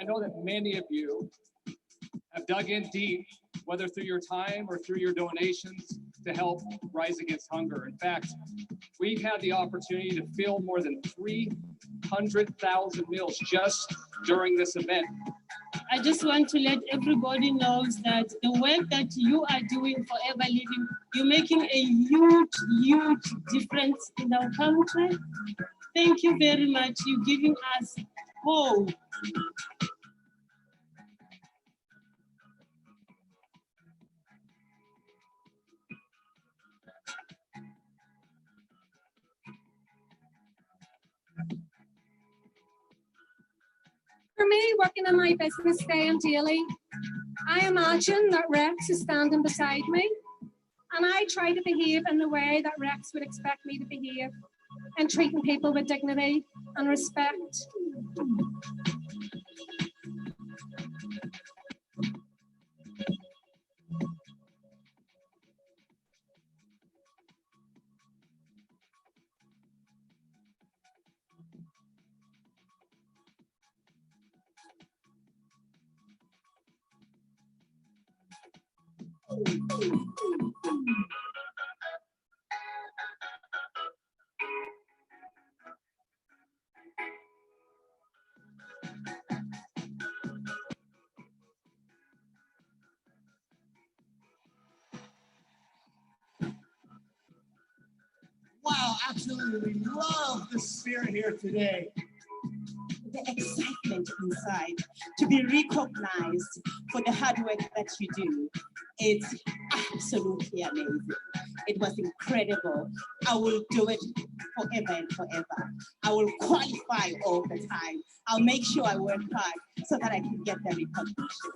I know that many of you have dug in deep, whether through your time or through your donations, to help Rise Against Hunger. In fact, we've had the opportunity to fill more than 300,000 meals just during this event. I just want to let everybody know that the work that you are doing for Ever Living, you're making a huge, huge difference in our country. Thank you very much. You're giving us hope. For me, working in my business day and daily, I imagine that Rex is standing beside me, and I try to behave in the way that Rex would expect me to behave, and treating people with dignity and respect. Wow, absolutely love the spirit here today. The excitement inside to be recognized for the hard work that you do. It's absolutely amazing. It was incredible. I will do it forever and forever. I will qualify all the time. I'll make sure I work hard so that I can get the recognition.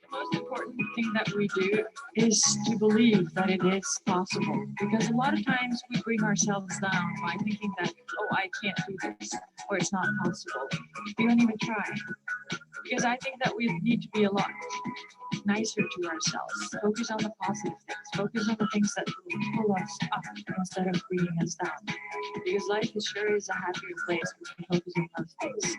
The most important thing that we do is to believe that it is possible, because a lot of times we bring ourselves down by thinking that, oh, I can't do this, or it's not possible. We don't even try, because I think that we need to be a lot nicer to ourselves. Focus on the positive things. Focus on the things that will pull us up instead of bringing us down, because life is sure is a happier place when we focus on those things.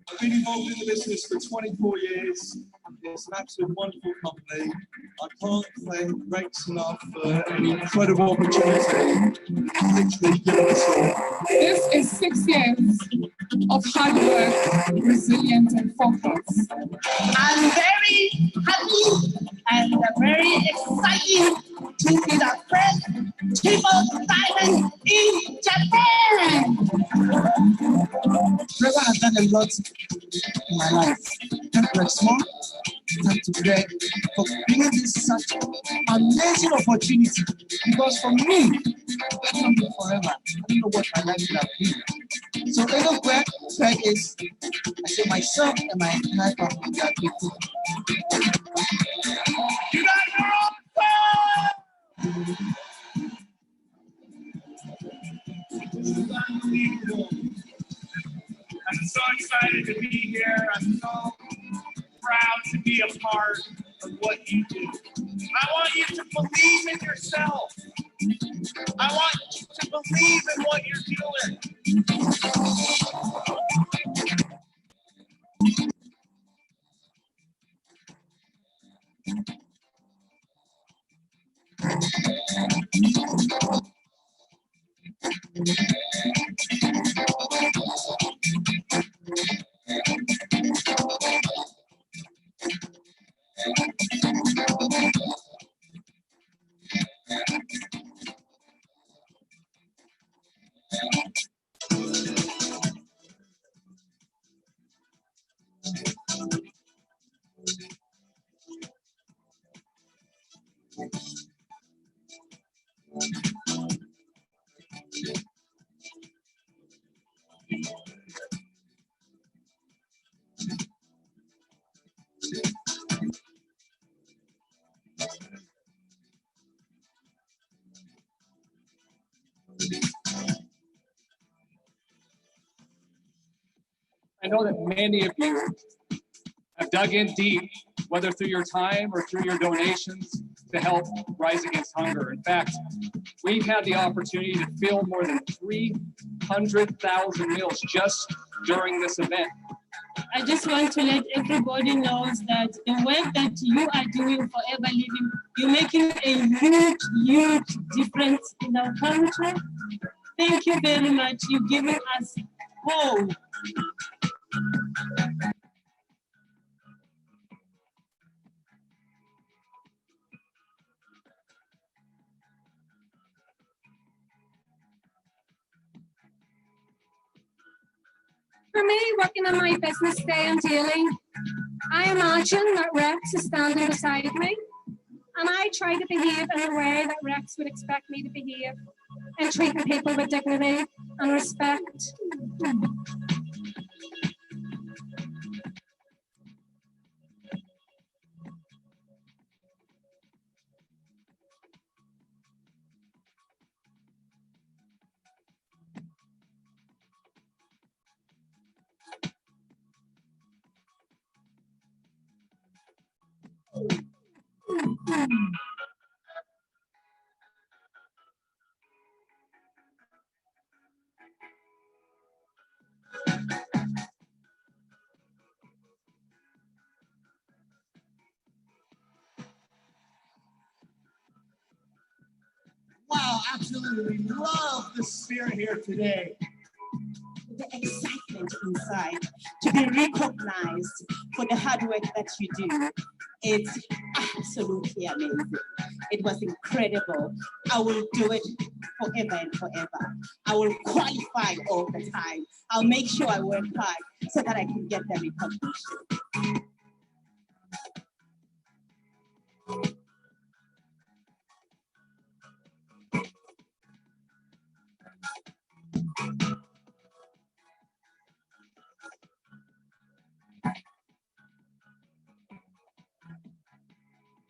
I've been involved in the business for 24 years. It's an absolute wonderful company. I can't thank Rex enough for an incredible opportunity. Literally given us all. This is 6 years of hard work, resilience, and focus. I'm very happy and very excited to be the first triple diamond in Japan. Trevor has done a lot in my life. Thank you, Rexmore. Thank you, Greg, for bringing this such amazing opportunity. Because for me, I can't live forever. I don't know what my life would have been. So anywhere Greg is, I say myself and my entire family are grateful. You guys are awesome! This is unbelievable. I'm so excited to be here. I'm so proud to be a part of what you do. I want you to believe in yourself. I want you to believe in what you're doing. I know that many of you have dug in deep, whether through your time or through your donations, to help rise against hunger. In fact, we've had the opportunity to fill more than 300,000 meals just during this event. I just want to let everybody knows that the work that you are doing for Ever Living, you're making a huge, huge difference in our country. Thank you very much. You've given us hope. For me, working on my business day and daily, I imagine that Rex is standing beside me, and I try to behave in the way that Rex would expect me to behave, and treating people with dignity and respect. Wow, absolutely love the spirit here today. The excitement inside to be recognized for the hard work that you do. It's absolutely amazing. It was incredible. I will do it forever and forever. I will qualify all the time. I'll make sure I work hard so that I can get the recognition.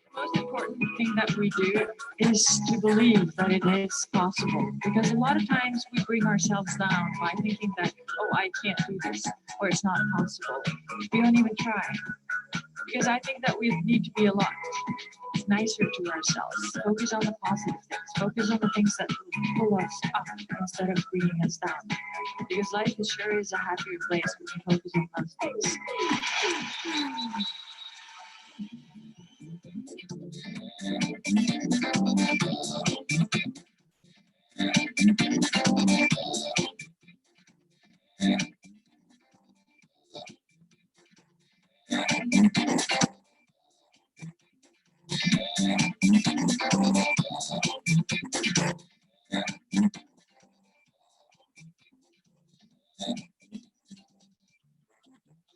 The most important thing that we do is to believe that it is possible. Because a lot of times we bring ourselves down by thinking that, oh, I can't do this, or it's not possible. We don't even try. Because I think that we need to be a lot nicer to ourselves. Focus on the positive things. Focus on the things that pull us up instead of bringing us down. Because life is sure is a happier place when you focus on those things.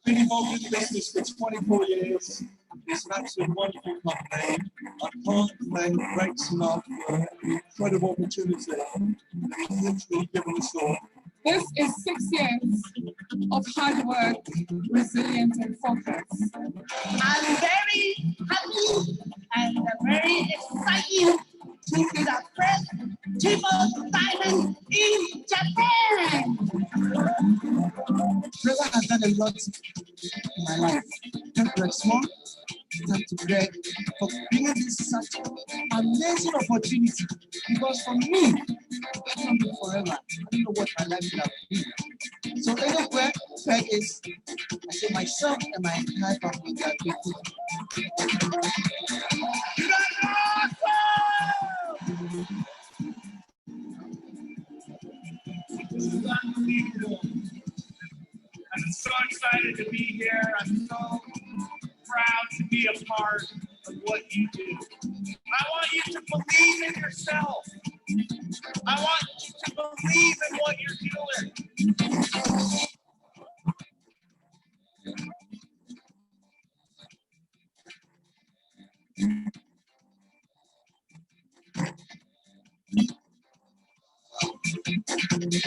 Been involved in business for 24 years. It's an absolute wonderful company. I can't thank Rex enough for the incredible opportunity that he's literally given us all. This is 6 years of hard work, resilience, and focus. I'm very happy and very excited to be the first triple diamond in Japan. Trevor has done a lot in my life. Thank you, Rex Moore. Thank you, Greg, for bringing this such amazing opportunity. Because for me, I can't be forever. I don't know what my life would have been. So anywhere Greg is, I say myself and my entire family are grateful. You guys are awesome! This is unbelievable. I'm so excited to be here. I'm so proud to be a part of what you do. I want you to believe in yourself. I want you to believe in what you're doing. Let's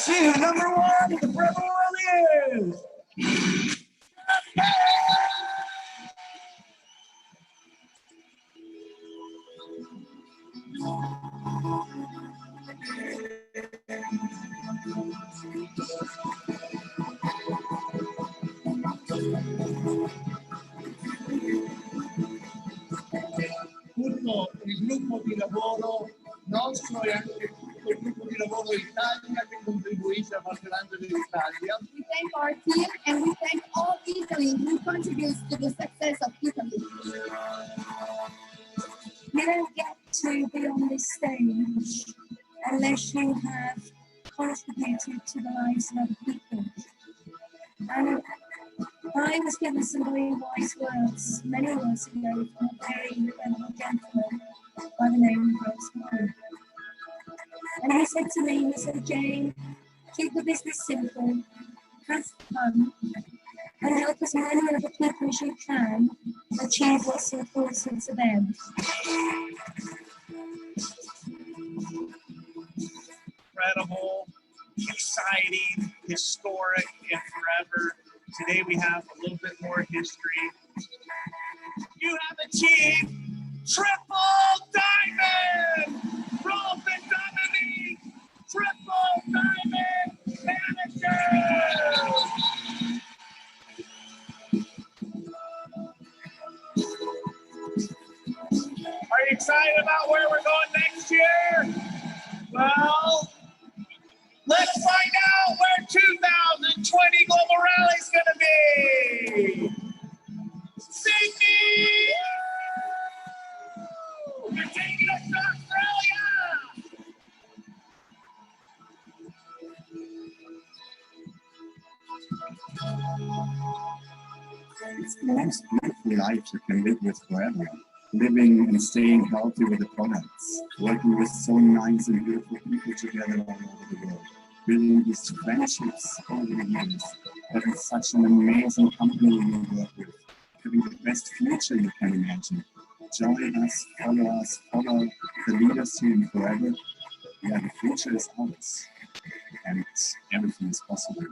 see who number one in the Forever World is. Tutto il gruppo di lavoro nostro e anche tutto il gruppo di lavoro Italia che contribuisce a far grande l'Italia. We thank our team and we thank all Italy who contributes to the success of Italy. You don't get to be on this stage unless you have contributed to the lives of other people. And I was given some very wise words many years ago from a very incredible gentleman by the name of Bruce Moore. And he said to me, he said, Jane, keep the business simple, have fun, and help as many other people as you can achieve what's important to them. Incredible, exciting, historic, and forever. Today we have a little bit more history. You have achieved triple diamond! Rolf and Dominique, triple diamond managers! Are you excited about where we're going next year? Well, let's find out where 2020 Global Rally is going to be. Sydney! You're taking us to Australia! It's the most beautiful life you can live with forever. Living and staying healthy with the products, working with so nice and beautiful people together all over the world, building these friendships over the years, having such an amazing company you work with, having the best future you can imagine. Join us, follow the leaders here in Forever. Yeah, the future is ours, and everything is possible.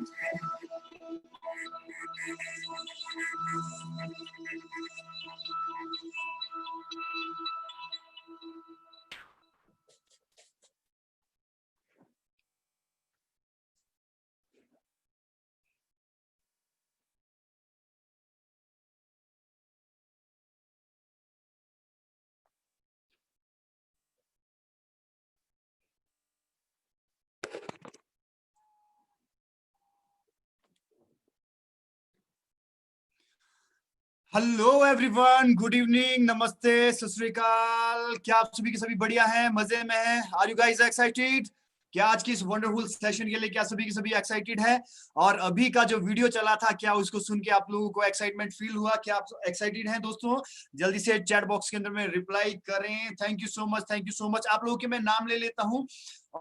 Hello everyone, good evening, नमस्ते, सत श्री अकाल। क्या आप सभी के सभी बढ़िया हैं, मजे में हैं? Are you guys excited? क्या आज की इस वंडरफुल सेशन के लिए क्या सभी के सभी एक्साइटेड है? और अभी का जो वीडियो चला था, क्या उसको सुन के आप लोगों को एक्साइटमेंट फील हुआ? क्या आप एक्साइटेड हैं दोस्तों? जल्दी से चैट बॉक्स के अंदर में रिप्लाई करें। Thank you so much, thank you so much. आप लोगों के मैं नाम ले लेता हूं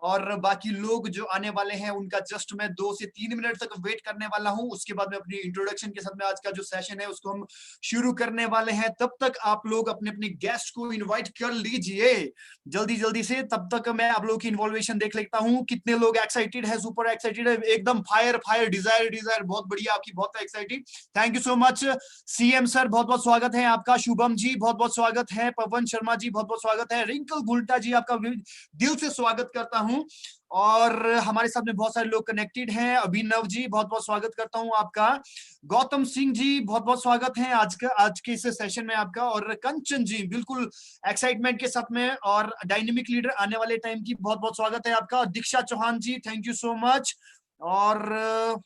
और बाकी लोग जो आने वाले हैं उनका जस्ट मैं 2 से 3 मिनट तक वेट करने वाला हूं। उसके बाद में अपनी इंट्रोडक्शन के साथ में आज का जो सेशन है उसको हम शुरू करने वाले हैं। तब तक आप लोग अपने अपने गेस्ट को इनवाइट कर लीजिए जल्दी जल्दी से। तब तक मैं आप लोगों की इन्वॉल्वेशन देख लेता हूं, कितने लोग एक्साइटेड है, सुपर एक्साइटेड है, एकदम फायर फायर, डिजायर बहुत बढ़िया, आपकी बहुत excited. Thank you so much. CM sir बहुत बहुत स्वागत है आपका, शुभम जी बहुत बहुत स्वागत है, पवन शर्मा जी बहुत बहुत स्वागत है, रिंकल गुल्टा जी आपका दिल से स्वागत करता हूं। और हमारे साथ में बहुत सारे लोग कनेक्टेड हैं। अभिनव जी बहुत बहुत स्वागत करता हूं आपका, गौतम सिंह जी बहुत बहुत स्वागत है आज के इस सेशन में आपका, और कंचन जी बिल्कुल एक्साइटमेंट के साथ में, और डायनेमिक लीडर आने वाले टाइम की बहुत बहुत स्वागत है आपका। दीक्षा चौहान जी थैंक यू सो मच। और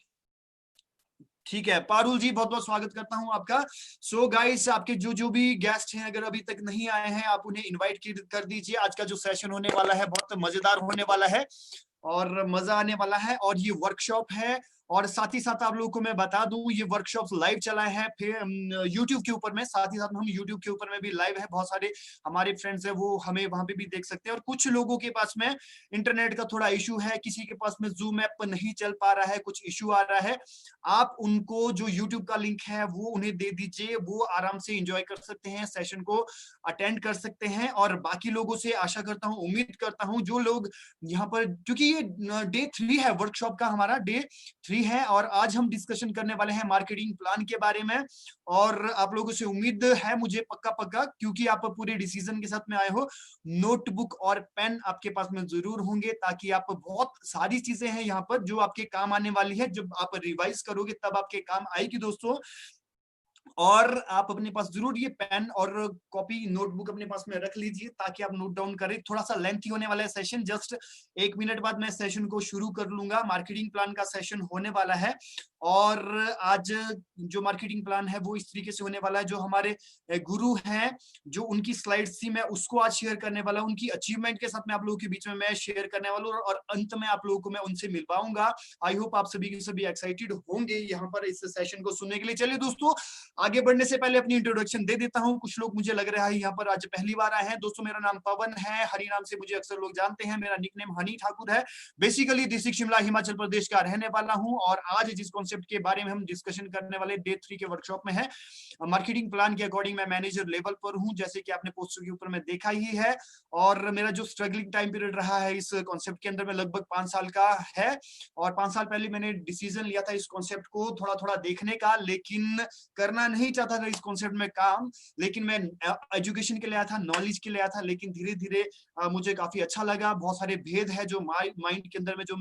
ठीक है, पारुल जी बहुत बहुत स्वागत करता हूं आपका। सो गाइस, आपके जो भी गेस्ट हैं अगर अभी तक नहीं आए हैं आप उन्हें इनवाइट कर दीजिए। आज का जो सेशन होने वाला है बहुत मजेदार होने वाला है और मजा आने वाला है। और ये वर्कशॉप है और साथ ही साथ आप लोगों को मैं बता दूं ये वर्कशॉप्स लाइव चलाए हैं फिर यूट्यूब के ऊपर में, साथ ही साथ हम यूट्यूब के ऊपर में भी लाइव है, बहुत सारे हमारे फ्रेंड्स है वो हमें वहां पे भी देख सकते हैं। और कुछ लोगों के पास में इंटरनेट का थोड़ा इशू है, किसी के पास में जूम ऐप नहीं चल पा रहा है, कुछ इशू आ रहा है, आप उनको जो यूट्यूब का लिंक है वो उन्हें दे दीजिए, वो आराम से एंजॉय कर सकते हैं, सेशन को अटेंड कर सकते हैं। और बाकी लोगों से आशा करता हूं, उम्मीद करता हूं जो लोग यहाँ पर, क्योंकि ये डे 3 है वर्कशॉप का, हमारा डे 3 है और आज हम डिस्कशन करने वाले हैं मार्केटिंग प्लान के बारे में। और आप लोगों से उम्मीद है मुझे पक्का पक्का, क्योंकि आप पूरे डिसीजन के साथ में आए हो, नोटबुक और पेन आपके पास में जरूर होंगे, ताकि आप बहुत सारी चीजें हैं यहाँ पर जो आपके काम आने वाली है, जब आप रिवाइज करोगे तब आपके काम आएगी दोस्तों। और आप अपने पास जरूर ये पेन और कॉपी नोटबुक अपने पास में रख लीजिए ताकि आप नोट डाउन करें। थोड़ा सा लेंथी होने वाला है सेशन, जस्ट 1 मिनट बाद मैं सेशन को शुरू कर लूंगा। मार्केटिंग प्लान का सेशन होने वाला है और आज जो मार्केटिंग प्लान है वो इस तरीके से होने वाला है, जो हमारे गुरु हैं, जो उनकी स्लाइड्स थी मैं उसको आज शेयर करने वाला हूं, उनकी अचीवमेंट के साथ में आप लोगों के बीच में मैं शेयर करने वाला हूं और अंत में आप लोगों को मैं उनसे मिलवाऊंगा। आई होप आप सभी के सभी एक्साइटेड होंगे यहाँ पर इस सेशन को सुनने के लिए। चलिए दोस्तों, आगे बढ़ने से पहले अपनी इंट्रोडक्शन दे देता हूं। कुछ लोग मुझे लग रहा है यहाँ पर आज पहली बार आए हैं। दोस्तों मेरा नाम पवन है, हरी नाम से मुझे अक्सर लोग जानते हैं, मेरा निकनेम हनी ठाकुर है। बेसिकली डिस्ट्रिक्ट शिमला हिमाचल प्रदेश का रहने वाला हूं और आज जिस कॉन्सेप्ट के बारे में हम डिस्कशन करने वाले डे 3 के वर्कशॉप में है, मार्केटिंग प्लान के अकॉर्डिंग मैं मैनेजर लेवल पर हूं, जैसे कि आपने पोस्टर के ऊपर में देखा ही है। और मेरा जो स्ट्रगलिंग टाइम पीरियड रहा है इस कॉन्सेप्ट के अंदर में लगभग 5 साल का है। और 5 साल पहले मैंने डिसीजन लिया था इस कॉन्सेप्ट को थोड़ा थोड़ा देखने का, लेकिन करना नहीं चाहता था इस कॉन्सेप्ट में काम, लेकिन मैं एजुकेशन के लिए आया था, नॉलेज के लिए आया था, लेकिन धीरे धीरे मुझे काफी अच्छा लगा। बहुत सारे भेद है जो माइंड के अंदर में जो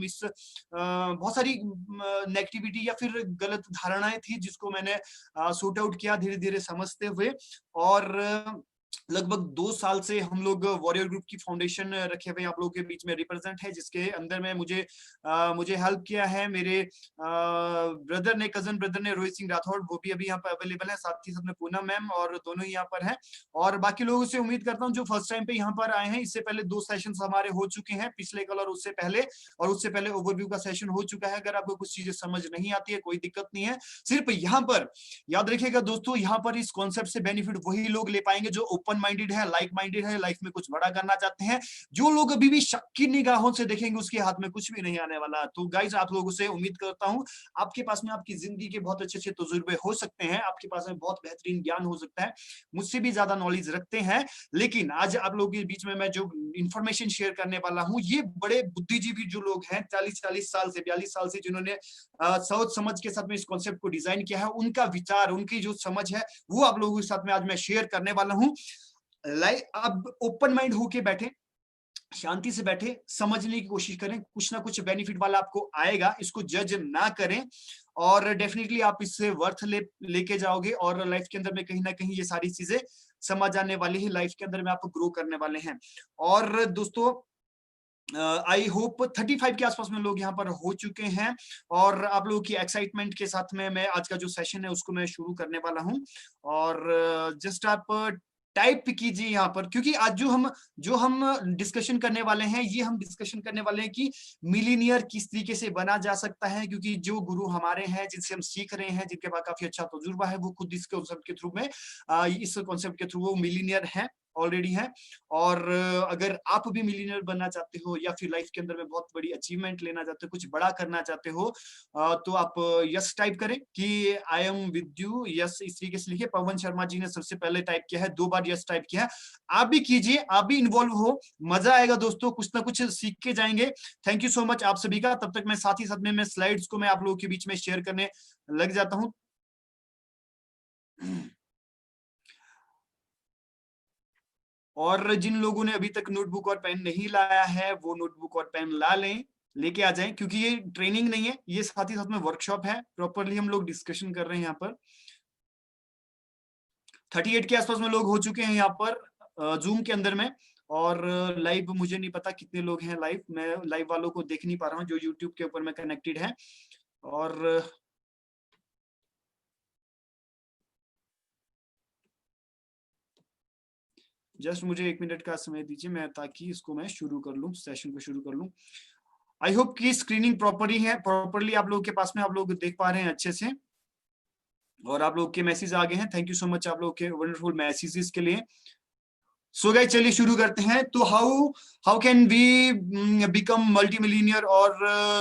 बहुत सारी नेगेटिविटी या फिर गलत धारणाएं थी जिसको मैंने सूट आउट किया धीरे धीरे समझते हुए। और लगभग 2 साल से हम लोग वॉरियर ग्रुप की फाउंडेशन रखे हुए आप लोगों के बीच में रिप्रेजेंट है, जिसके अंदर में मुझे हेल्प किया है मेरे ब्रदर ने, कजन ब्रदर ने, रोहित सिंह राठौड़, वो भी अभी यहाँ पर अवेलेबल है, साथ ही साथ में पूनम मैम, और दोनों ही यहाँ पर हैं। और बाकी लोगों से उम्मीद करता हूँ जो फर्स्ट टाइम पे यहाँ पर आए हैं, इससे पहले 2 सेशन हमारे हो चुके हैं, पिछले कल और उससे पहले ओवरव्यू का सेशन हो चुका है। अगर आपको कुछ चीजें समझ नहीं आती है कोई दिक्कत नहीं है, सिर्फ यहाँ पर याद रखिएगा दोस्तों, यहाँ पर इस कॉन्सेप्ट से बेनिफिट वही लोग ले पाएंगे जो ओपन माइंडेड है, लाइक माइंडेड है, लाइफ में कुछ बड़ा करना चाहते हैं। जो लोग अभी भी शक की निगाहों से देखेंगे उसके हाथ में कुछ भी नहीं आने वाला। तो गाइज आप लोगों से उम्मीद करता हूं आपके पास में आपकी जिंदगी के बहुत अच्छे अच्छे तजुर्बे हो सकते हैं, आपके पास में बहुत बेहतरीन ज्ञान हो सकता है, मुझसे भी ज्यादा नॉलेज रखते हैं, लेकिन आज आप लोगों के बीच में मैं जो इंफॉर्मेशन शेयर करने वाला हूं ये बड़े बुद्धिजीवी जो लोग हैं 40 साल से 42 साल से, जिन्होंने सोच समझ के साथ में इस कॉन्सेप्ट को डिजाइन किया है, उनका विचार, उनकी जो समझ है वो आप लोगों के साथ में आज मैं शेयर करने वाला हूं। अब ओपन माइंड होके बैठे, शांति से बैठे, समझने की कोशिश करें, कुछ ना कुछ बेनिफिट वाला आपको आएगा, इसको जज ना करें और डेफिनेटली आप इससे वर्थ लेके जाओगे और लाइफ के अंदर में कहीं ना कहीं ये सारी चीजें समझ आने वाली है, लाइफ के अंदर में आप ग्रो करने वाले हैं। और दोस्तों आई होप 35 के आसपास में लोग यहाँ पर हो चुके हैं और आप लोगों की एक्साइटमेंट के साथ में मैं आज का जो सेशन है उसको मैं शुरू करने वाला हूँ। और जस्ट आप टाइप कीजिए यहाँ पर, क्योंकि आज जो हम डिस्कशन करने वाले हैं, ये हम डिस्कशन करने वाले हैं कि मिलीनियर किस तरीके से बना जा सकता है, क्योंकि जो गुरु हमारे हैं जिनसे हम सीख रहे हैं, जिनके पास काफी अच्छा तजुर्बा है, वो खुद इस कॉन्सेप्ट के थ्रू में इस कॉन्सेप्ट के थ्रू वो मिलीनियर है, ऑलरेडी है। और अगर आप भी मिलीनियर बनना चाहते हो या फिर लाइफ के अंदर में बहुत बड़ी अचीवमेंट लेना चाहते हो, कुछ बड़ा करना चाहते हो, तो आप यस टाइप करें कि I am with you, yes इस तरीके से लिखिए। पवन शर्मा जी ने सबसे पहले टाइप किया है, 2 बार यस टाइप किया है, आप भी कीजिए, आप भी इन्वॉल्व हो, मजा आएगा दोस्तों, कुछ ना कुछ सीख के जाएंगे। थैंक यू सो मच आप सभी का। तब तक मैं साथ ही साथ में स्लाइड्स को मैं आप लोगों के बीच में शेयर करने लग जाता हूँ। और जिन लोगों ने अभी तक नोटबुक और पेन नहीं लाया है वो नोटबुक और पेन ला लें, लेके आ जाएं, क्योंकि ये ट्रेनिंग नहीं है, ये साथ ही साथ में वर्कशॉप है, प्रॉपरली हम लोग डिस्कशन कर रहे हैं। यहाँ पर 38 के आसपास में लोग हो चुके हैं यहाँ पर जूम के अंदर में, और लाइव मुझे नहीं पता कितने लोग हैं लाइव, मैं लाइव वालों को देख नहीं पा रहा हूँ जो यूट्यूब के ऊपर में कनेक्टेड है। और जस्ट मुझे 1 मिनट का समय दीजिए मैं, ताकि इसको मैं शुरू कर लूं, सेशन को शुरू कर लूं। आई होप कि स्क्रीनिंग प्रॉपरली आप लोगों के पास में आप लोग देख पा रहे हैं अच्छे से, और आप लोग के मैसेज आ गए हैं। थैंक यू सो मच आप लोग के वंडरफुल मैसेजेस के लिए। सो गाइस चलिए शुरू करते हैं। तो how can we become multi millionaire और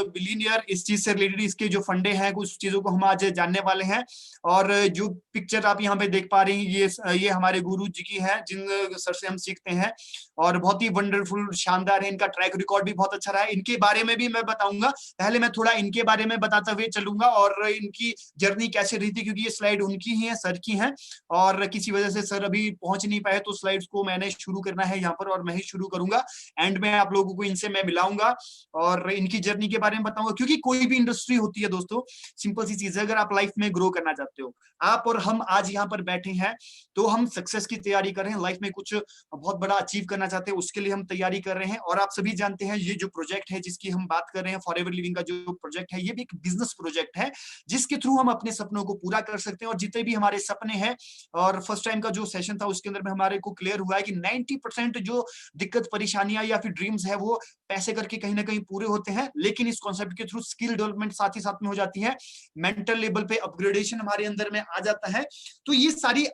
बिलियनियर, इस चीज से रिलेटेड इसके जो फंडे हैं कुछ चीजों को हम आज जानने वाले हैं। और जो पिक्चर आप यहाँ पे देख पा रहे हैं ये हमारे गुरु जी की है, जिन सर से हम सीखते हैं, और बहुत ही वंडरफुल शानदार है। इनका ट्रैक रिकॉर्ड भी बहुत अच्छा रहा है। इनके बारे में भी मैं बताऊंगा। पहले मैं थोड़ा इनके बारे में बताते हुए चलूंगा और इनकी जर्नी कैसे रही थी, क्योंकि ये स्लाइड उनकी ही है, सर की है, और किसी वजह से सर अभी पहुंच नहीं पाए, तो स्लाइड्स को मैंने शुरू करना है यहाँ पर और मैं ही शुरू करूंगा। एंड में आप लोगों को इनसे मैं मिलाऊंगा और इनकी जर्नी के बारे में बताऊंगा। क्योंकि कोई भी इंडस्ट्री होती है दोस्तों, सिंपल सी चीज है, अगर आप लाइफ में ग्रो करना चाहते हो, आप और हम आज यहाँ पर बैठे हैं तो हम सक्सेस की तैयारी कर रहे हैं, लाइफ में कुछ बहुत बड़ा अचीव करना चाहते हैं, उसके लिए हम तैयारी कर रहे हैं। और आप सभी जानते हैं ये जो प्रोजेक्ट है जिसकी हम बात कर रहे हैं, फॉरएवर लिविंग का जो प्रोजेक्ट है, ये भी एक बिजनेस प्रोजेक्ट है जिसके थ्रू हम अपने सपनों को पूरा कर सकते हैं। और जितने भी हमारे सपने हैं, और फर्स्ट टाइम का जो सेशन था उसके अंदर में हमारे को क्लियर हुआ है कि 90% जो दिक्कत परेशानियां या फिर ड्रीम्स है वो पैसे करके कहीं ना कहीं पूरे होते हैं, लेकिन इस कॉन्सेप्ट के थ्रू स्किल डेवलपमेंट साथ ही साथ में हो जाती है, मेंटल लेवल पे अपग्रेडेशन हमारे अंदर में आ जाता है। तो ये सारी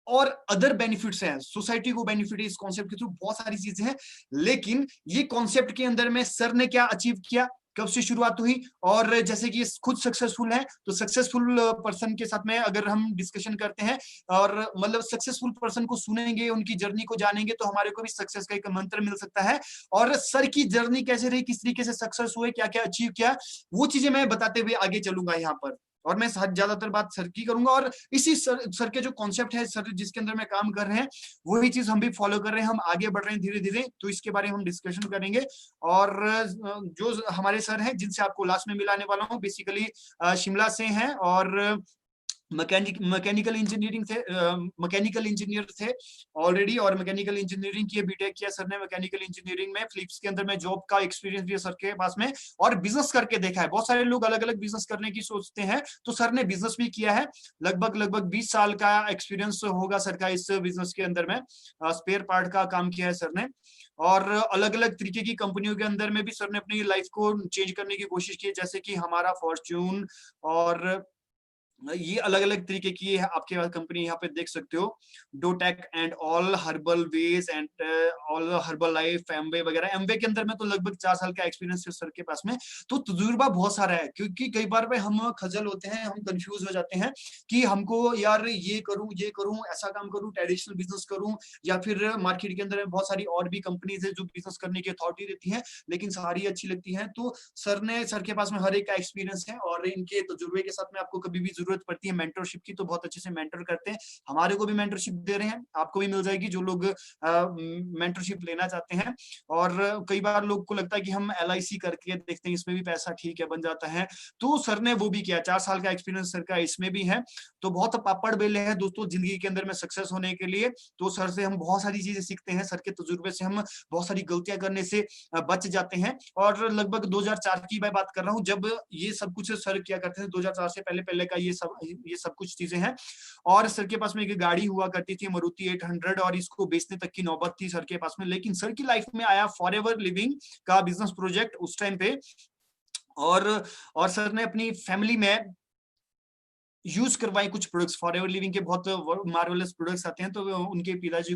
और अदर बेनिफिट्स हैं, सोसाइटी को बेनिफिट है इस कॉन्सेप्ट के थ्रू, बहुत सारी चीजें हैं। लेकिन ये कॉन्सेप्ट के अंदर में सर ने क्या अचीव किया, कब से शुरुआत हुई, और जैसे कि खुद सक्सेसफुल है, तो सक्सेसफुल पर्सन के साथ में अगर हम डिस्कशन करते हैं और मतलब सक्सेसफुल पर्सन को सुनेंगे, उनकी जर्नी को जानेंगे, तो हमारे को भी सक्सेस का एक मंत्र मिल सकता है। और सर की जर्नी कैसे रही, किस तरीके से सक्सेस हुए, क्या क्या अचीव किया, वो चीजें मैं बताते हुए आगे चलूंगा यहाँ पर। और मैं ज्यादातर बात सर की करूंगा, और इसी सर के जो कॉन्सेप्ट है, सर जिसके अंदर में काम कर रहे हैं, वही चीज हम भी फॉलो कर रहे हैं, हम आगे बढ़ रहे हैं धीरे धीरे, तो इसके बारे में हम डिस्कशन करेंगे। और जो हमारे सर हैं जिनसे आपको लास्ट में मिलाने वाला हूँ, बेसिकली शिमला से हैं और मैकेनिकल इंजीनियर थे ऑलरेडी, और मैकेनिकल इंजीनियरिंग की बीटेक किया सर ने मैकेनिकल इंजीनियरिंग में। फिलिप्स के अंदर में जॉब का एक्सपीरियंस भी है सर के पास में, और बिजनेस करके देखा है। बहुत सारे लोग अलग अलग बिजनेस करने की सोचते हैं, तो सर ने बिजनेस भी किया है। लगभग 20 साल का एक्सपीरियंस होगा सर का इस बिजनेस के अंदर में। स्पेयर पार्ट का काम किया है सर ने, और अलग अलग तरीके की कंपनियों के अंदर में भी सर ने अपनी लाइफ को चेंज करने की कोशिश की है, जैसे कि हमारा फॉर्च्यून, और ये अलग अलग तरीके की है आपके पास कंपनी, यहाँ पे देख सकते हो, डोटेक and all, herbal veg and all, Herbalife, Amway वगैरह। एमवे के अंदर में तो लगभग 4 साल का एक्सपीरियंस है सर के पास में, तो तजुर्बा बहुत सारा है। क्योंकि कई बार पे हम खजल होते हैं, हम कंफ्यूज हो जाते हैं कि हमको यार ये करूं, ऐसा काम करूं, ट्रेडिशनल बिजनेस करूं, या फिर मार्केट के अंदर में बहुत सारी और भी कंपनीज है जो बिजनेस करने की अथॉरिटी देती है, लेकिन सारी अच्छी लगती है। तो सर के पास में हर एक का एक्सपीरियंस है, और इनके तजुर्बे के साथ में आपको कभी भी जरूरत पड़ती है मेंटरशिप की, तो बहुत अच्छे से मेंटर करते हैं। हमारे को भी मेंटरशिप दे रहे हैं, आपको भी मिल जाएगी जो लोग मेंटरशिप लेना चाहते हैं। और कई बार लोग को लगता है कि हम LIC करके देखते हैं, इसमें भी पैसा ठीक है बन जाता है, तो सर ने वो भी किया। 4 साल का एक्सपीरियंस सर का इसमें भी है, तो बहुत पापड़ बेले है दोस्तों जिंदगी के अंदर में सक्सेस होने के लिए। तो सर से हम बहुत सारी चीजें सीखते हैं, सर के तजुर्बे से हम बहुत सारी गलतियां करने से बच जाते हैं। और लगभग 2004 की मैं बात कर रहा हूँ, जब ये सब कुछ सर किया करते थे, 2004 से पहले का ये सब कुछ चीजें हैं। और सर के पास में एक गाड़ी हुआ करती थी मारुति 800, और इसको बेचने तक की नौबत थी सर के पास में। लेकिन सर की लाइफ में आया फॉरएवर लिविंग का बिजनेस प्रोजेक्ट उस टाइम पे, और सर ने अपनी फैमिली में यूज करवाए कुछ प्रोडक्ट्स, फॉरएवर लिविंग के बहुत मार्वेलस प्रोडक्ट्स आते हैं। तो उनके पिताजी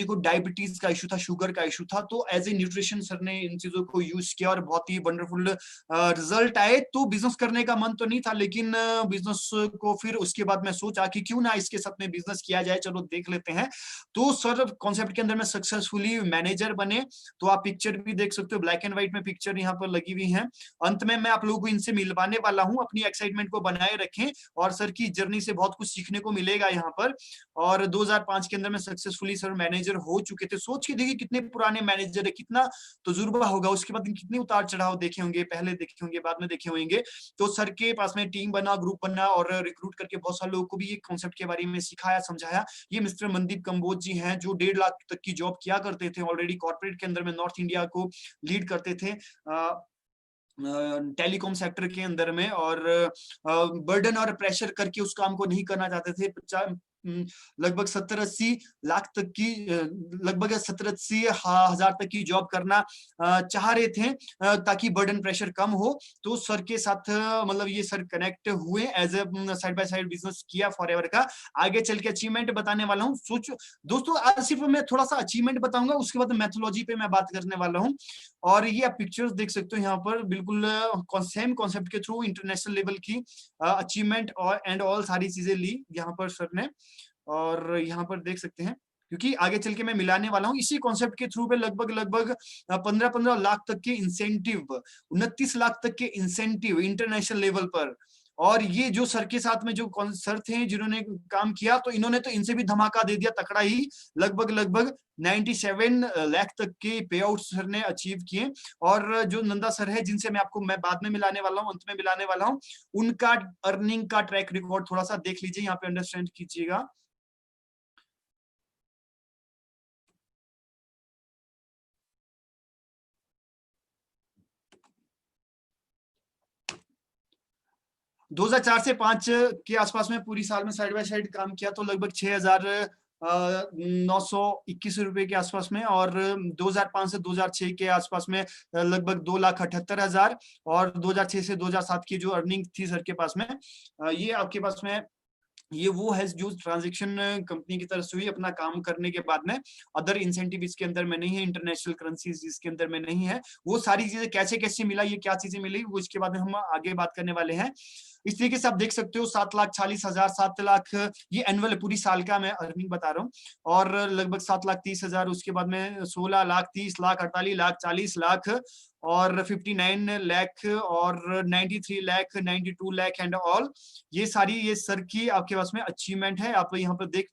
को डायबिटीज का इशू था, शुगर का इशू था, तो एज ए न्यूट्रिशन सर ने इन चीजों को यूज किया और बहुत ही वंडरफुल रिजल्ट आए। तो बिजनेस करने का मन तो नहीं था, लेकिन बिजनेस को फिर उसके बाद मैं सोचा कि क्यों ना इसके साथ में बिजनेस किया जाए, चलो देख लेते हैं। तो सर कॉन्सेप्ट के अंदर में सक्सेसफुली मैनेजर बने। तो आप पिक्चर भी देख सकते हो, ब्लैक एंड व्हाइट में पिक्चर यहाँ पर लगी हुई है। अंत में मैं आप लोगों को इनसे मिलवाने वाला हूं, अपनी एक्साइटमेंट को बनाए रखें, और सर की जर्नी से बहुत कुछ सीखने को मिलेगा यहाँ पर। और 2005 के अंदर में सक्सेसफुली सर मैनेजर हो चुके थे। सोच के देखिए कितने पुराने मैनेजर है, कितना तजुर्बा होगा, उसके बाद कितने उतार चढ़ाव देखे होंगे, पहले देखे होंगे, बाद में देखे होंगे। तो सर के पास में टीम बना, ग्रुप बना, और रिक्रूट करके बहुत सारे लोगों को भी ये कॉन्सेप्ट के बारे में सिखाया, समझाया। ये मिस्टर मनदीप कंबोज जी हैं, जो 1.5 लाख तक की जॉब किया करते थे ऑलरेडी कॉर्पोरेट के अंदर में, नॉर्थ इंडिया को लीड करते थे टेलीकॉम सेक्टर के अंदर में, और बर्डन और प्रेशर करके उस काम को नहीं करना चाहते थे। लगभग 70-80 लाख तक की लगभग 70-80 हजार तक की जॉब करना चाह रहे थे ताकि बर्डन प्रेशर कम हो। तो सर के साथ मतलब ये सर कनेक्ट हुए, as a side by side business किया फॉरएवर का। आगे चल के अचीवमेंट बताने वाला हूँ। सोचो दोस्तों, आज सिर्फ मैं थोड़ा सा अचीवमेंट बताऊंगा, उसके बाद मेथोलॉजी पे मैं बात करने वाला हूँ। और ये आप पिक्चर्स देख सकते हो यहाँ पर, बिल्कुल सेम कॉन्सेप्ट के थ्रू इंटरनेशनल लेवल की अचीवमेंट और एंड ऑल सारी चीजें ली यहाँ पर सर ने। और यहाँ पर देख सकते हैं, क्योंकि आगे चल के मैं मिलाने वाला हूँ इसी कॉन्सेप्ट के थ्रू पे लगभग 15-15 लाख तक के इंसेंटिव, 29 लाख तक के इंसेंटिव इंटरनेशनल लेवल पर। और ये जो सर के साथ में जो सर थे जिन्होंने काम किया, तो इन्होंने तो इनसे भी धमाका दे दिया तकड़ा ही, लगभग 97 लाख तक के पे आउट सर ने अचीव किए। और जो नंदा सर है, जिनसे मैं बाद में मिलाने वाला हूँ, अंत में मिलाने वाला हूँ, उनका अर्निंग का ट्रैक रिकॉर्ड थोड़ा सा देख लीजिए, यहाँ पे अंडरस्टैंड कीजिएगा। दो 2004 से 5 के आसपास में पूरी साल में साइड बाय साइड काम किया, तो लगभग 6,921 रुपए के आसपास में। और 2005 से 2006 के आसपास में लगभग 2,78,000। और 2006 से 2007 की जो अर्निंग थी सर के पास में, ये आपके पास में ये वो है जो ट्रांजैक्शन कंपनी की तरफ से हुई अपना काम करने के बाद में। अदर इंसेंटिव इसके अंदर में नहीं है, इंटरनेशनल करेंसीज इसके अंदर में नहीं है। वो सारी चीजें कैसे कैसे मिला, ये क्या चीजें मिली, वो इसके बाद में हम आगे बात करने वाले हैं। इस तरीके से आप देख सकते हो 7,40,000, 7 लाख, ये एनुअल पूरी साल का मैं अर्निंग बता रहा हूँ। और लगभग 7,30,000, उसके बाद में 16 लाख, 30 लाख, 48 लाख, 40 लाख, और 59 लाख, और 93 लाख, 92 लाख एंड ऑल। ये सारी ये सर की आपके पास में अचीवमेंट है, आप यहाँ पर देख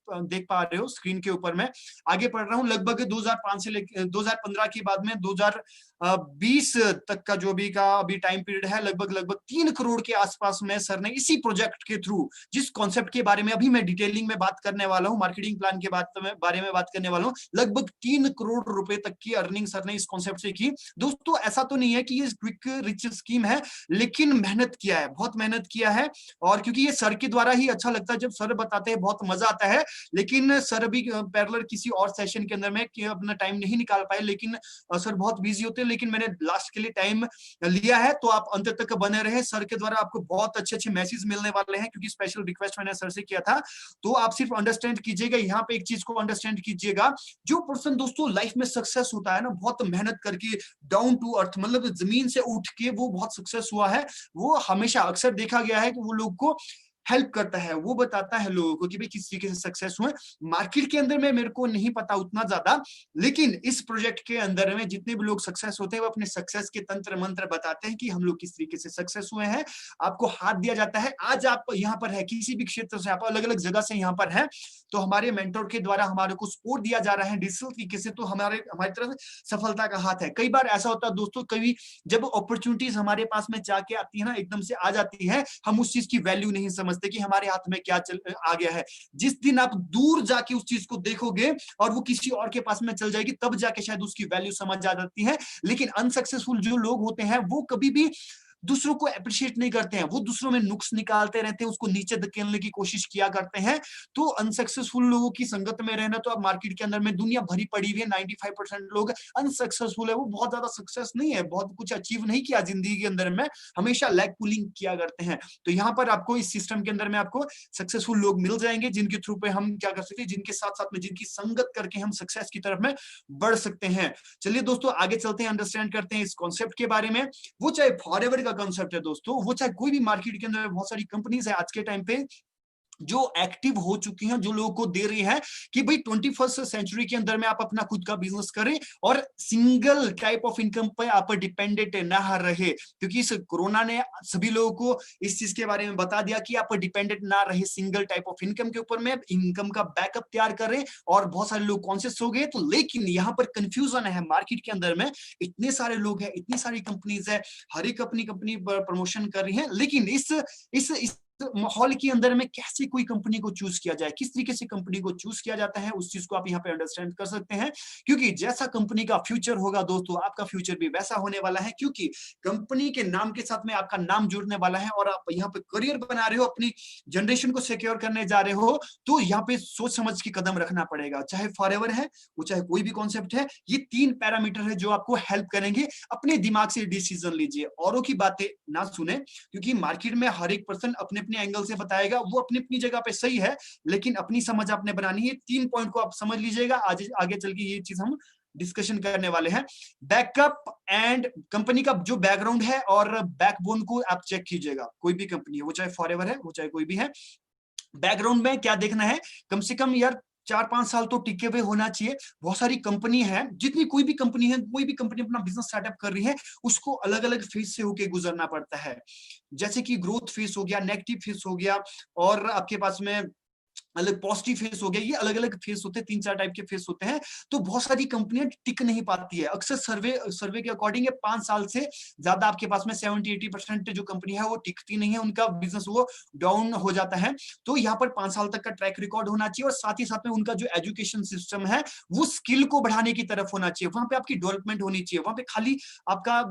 पा रहे हो स्क्रीन के ऊपर। में आगे पढ़ रहा हूँ। लगभग 2005 से 2015 के बाद में 2020 तक का जो भी टाइम पीरियड है, लगभग 3 करोड़ के आसपास में सर ने इसी प्रोजेक्ट के थ्रू, जिस कॉन्सेप्ट के बारे में अभी मैं डिटेलिंग में बात करने वाला हूँ, मार्केटिंग प्लान के बारे में बात करने वाला हूँ, लगभग 3 करोड़ रुपए तक की अर्निंग सर ने इस कॉन्सेप्ट से की। दोस्तों ऐसा तो नहीं है कि ये क्विक रिच स्कीम है, लेकिन मेहनत किया है, बहुत मेहनत किया है। और क्योंकि ये सर के द्वारा ही अच्छा लगता है, जब सर बताते हैं बहुत मजा आता है। लेकिन सर अभी पैरेलल किसी और सेशन के अंदर में अपना टाइम नहीं निकाल पाए, लेकिन सर बहुत बिजी होते हैं, लेकिन मैंने लास्ट के लिए टाइम लिया है। तो आप अंत तक बने रहे, सर के द्वारा आपको बहुत अच्छे मैसेज मिलने वाले हैं, क्योंकि स्पेशल रिक्वेस्ट मैंने सर से किया था। तो आप सिर्फ अंडरस्टैंड कीजिएगा, यहाँ पे एक चीज को अंडरस्टैंड कीजिएगा, जो पर्सन दोस्तों लाइफ में सक्सेस होता है ना, बहुत मेहनत करके डाउन टू अर्थ, मतलब जमीन से उठ के वो बहुत सक्सेस हुआ है, वो हमेशा अक्सर देखा गया है कि वो लोग को हेल्प करता है, वो बताता है लोगों को कि भाई किस तरीके से सक्सेस हुए। मार्केट के अंदर में मेरे को नहीं पता उतना ज्यादा, लेकिन इस प्रोजेक्ट के अंदर में जितने भी लोग सक्सेस होते हैं, वो अपने सक्सेस के तंत्र मंत्र बताते हैं कि हम लोग किस तरीके से सक्सेस हुए हैं। आपको हाथ दिया जाता है, आज आप यहाँ पर है, किसी भी क्षेत्र से आप अलग अलग जगह से यहाँ पर है, तो हमारे मेंटोर के द्वारा हमारे को सपोर्ट दिया जा रहा है डिजिटल तरीके से, तो हमारी तरफ सफलता का हाथ है। कई बार ऐसा होता है दोस्तों, कभी जब अपॉर्चुनिटीज हमारे पास में जाके आती है ना, एकदम से आ जाती है, हम उस चीज की वैल्यू नहीं समझते कि हमारे हाथ में क्या आ गया है। जिस दिन आप दूर जाके उस चीज को देखोगे और वो किसी और के पास में चल जाएगी, तब जाके शायद उसकी वैल्यू समझ आ जाती है। लेकिन अनसक्सेसफुल जो लोग होते हैं, वो कभी भी दूसरों को अप्रिशिएट नहीं करते हैं, वो दूसरों में नुक्स निकालते रहते हैं, उसको नीचे धकेलने की कोशिश किया करते हैं। तो अनसक्सेसफुल लोगों की संगत में रहना, तो अब मार्केट के अंदर में दुनिया भरी पड़ी हुई है, 95% लोग अनसक्सेसफुल है, वो बहुत ज्यादा सक्सेस नहीं है, बहुत कुछ अचीव नहीं किया जिंदगी के अंदर में, हमेशा लैग पुलिंग किया करते हैं। तो यहाँ पर आपको इस सिस्टम के अंदर में आपको सक्सेसफुल लोग मिल जाएंगे, जिनके थ्रू पे हम क्या कर सकते हैं, जिनके साथ साथ में जिनकी संगत करके हम सक्सेस की तरफ में बढ़ सकते हैं। चलिए दोस्तों आगे चलते हैं, अंडरस्टैंड करते हैं इस कॉन्सेप्ट के बारे में। वो चाहे फॉरएवर का कॉन्सेप्ट है दोस्तों, वो चाहे कोई भी मार्केट के अंदर बहुत सारी कंपनीज है आज के टाइम पे जो एक्टिव हो चुकी हैं, जो लोगों को दे रही है कि भाई 21st सेंचुरी के अंदर में आप अपना खुद का बिजनेस करें और सिंगल टाइप ऑफ इनकम पे आप डिपेंडेंट ना रहे। क्योंकि इस कोरोना ने सभी लोगों को इस चीज के बारे में बता दिया कि आप डिपेंडेंट ना रहे सिंगल टाइप ऑफ इनकम के ऊपर में, इनकम का बैकअप तैयार करें। और बहुत सारे लोग कॉन्शियस हो गए। तो लेकिन यहाँ पर कंफ्यूजन है मार्केट के अंदर में, इतने सारे लोग हैं, इतनी सारी कंपनीज है, हर एक अपनी कंपनी पर प्रमोशन कर रही है, लेकिन इस माहौल के अंदर में कैसे कोई कंपनी को चूज किया जाए, किस तरीके से कंपनी को चूज किया जाता है, उस चीज को आप यहाँ पे अंडरस्टैंड कर सकते हैं। क्योंकि जैसा कंपनी का फ्यूचर होगा दोस्तों, आपका फ्यूचर भी वैसा होने वाला है। क्योंकि कंपनी के नाम के साथ में आपका नाम जुड़ने वाला है और आप यहाँ पे करियर बना रहे हो, अपनी जनरेशन को सिक्योर करने जा रहे हो, तो यहाँ पे सोच समझ के कदम रखना पड़ेगा। चाहे फॉरएवर है, वो चाहे कोई भी कॉन्सेप्ट है, ये 3 पैरामीटर है जो आपको हेल्प करेंगे। अपने दिमाग से डिसीजन लीजिए, औरों की बातें ना सुने, क्योंकि मार्केट में हर एक पर्सन अपने अपने एंगल से बताएगा, वो अपनी अपनी जगह पे सही है, लेकिन अपनी समझ आपने बनानी है। 3 पॉइंट को आप समझ लीजिएगा, आगे चल के ये चीज हम डिस्कशन करने वाले हैं। बैकअप एंड कंपनी का जो बैकग्राउंड है और बैकबोन को आप चेक कीजिएगा। कोई भी कंपनी है, वो चाहे फॉरएवर है, वो चाहे कोई भी है, बैकग्राउंड में क्या देखना है, कम से कम यार 4-5 साल तो टिके हुए होना चाहिए। बहुत सारी कंपनी है, जितनी कोई भी कंपनी है, कोई भी कंपनी अपना बिजनेस सेटअप कर रही है, उसको अलग अलग फेज से होके गुजरना पड़ता है। जैसे कि ग्रोथ फेज हो गया, नेगेटिव फेज हो गया, और आपके पास में अलग पॉजिटिव फेस हो गया। ये अलग अलग फेस होते हैं, 3-4 टाइप के फेस होते हैं। तो बहुत सारी कंपनियां टिक नहीं पाती है। अक्सर सर्वे के अकॉर्डिंग 5 साल से ज्यादा आपके पास में 70-80% जो कंपनी है वो टिकती नहीं है, उनका बिजनेस वो डाउन हो जाता है। तो यहाँ पर 5 साल तक का ट्रैक रिकॉर्ड होना चाहिए, और साथ ही साथ में उनका जो एजुकेशन सिस्टम है वो स्किल को बढ़ाने की तरफ होना चाहिए। वहां पे आपकी डेवलपमेंट होनी चाहिए। वहां पे खाली आपका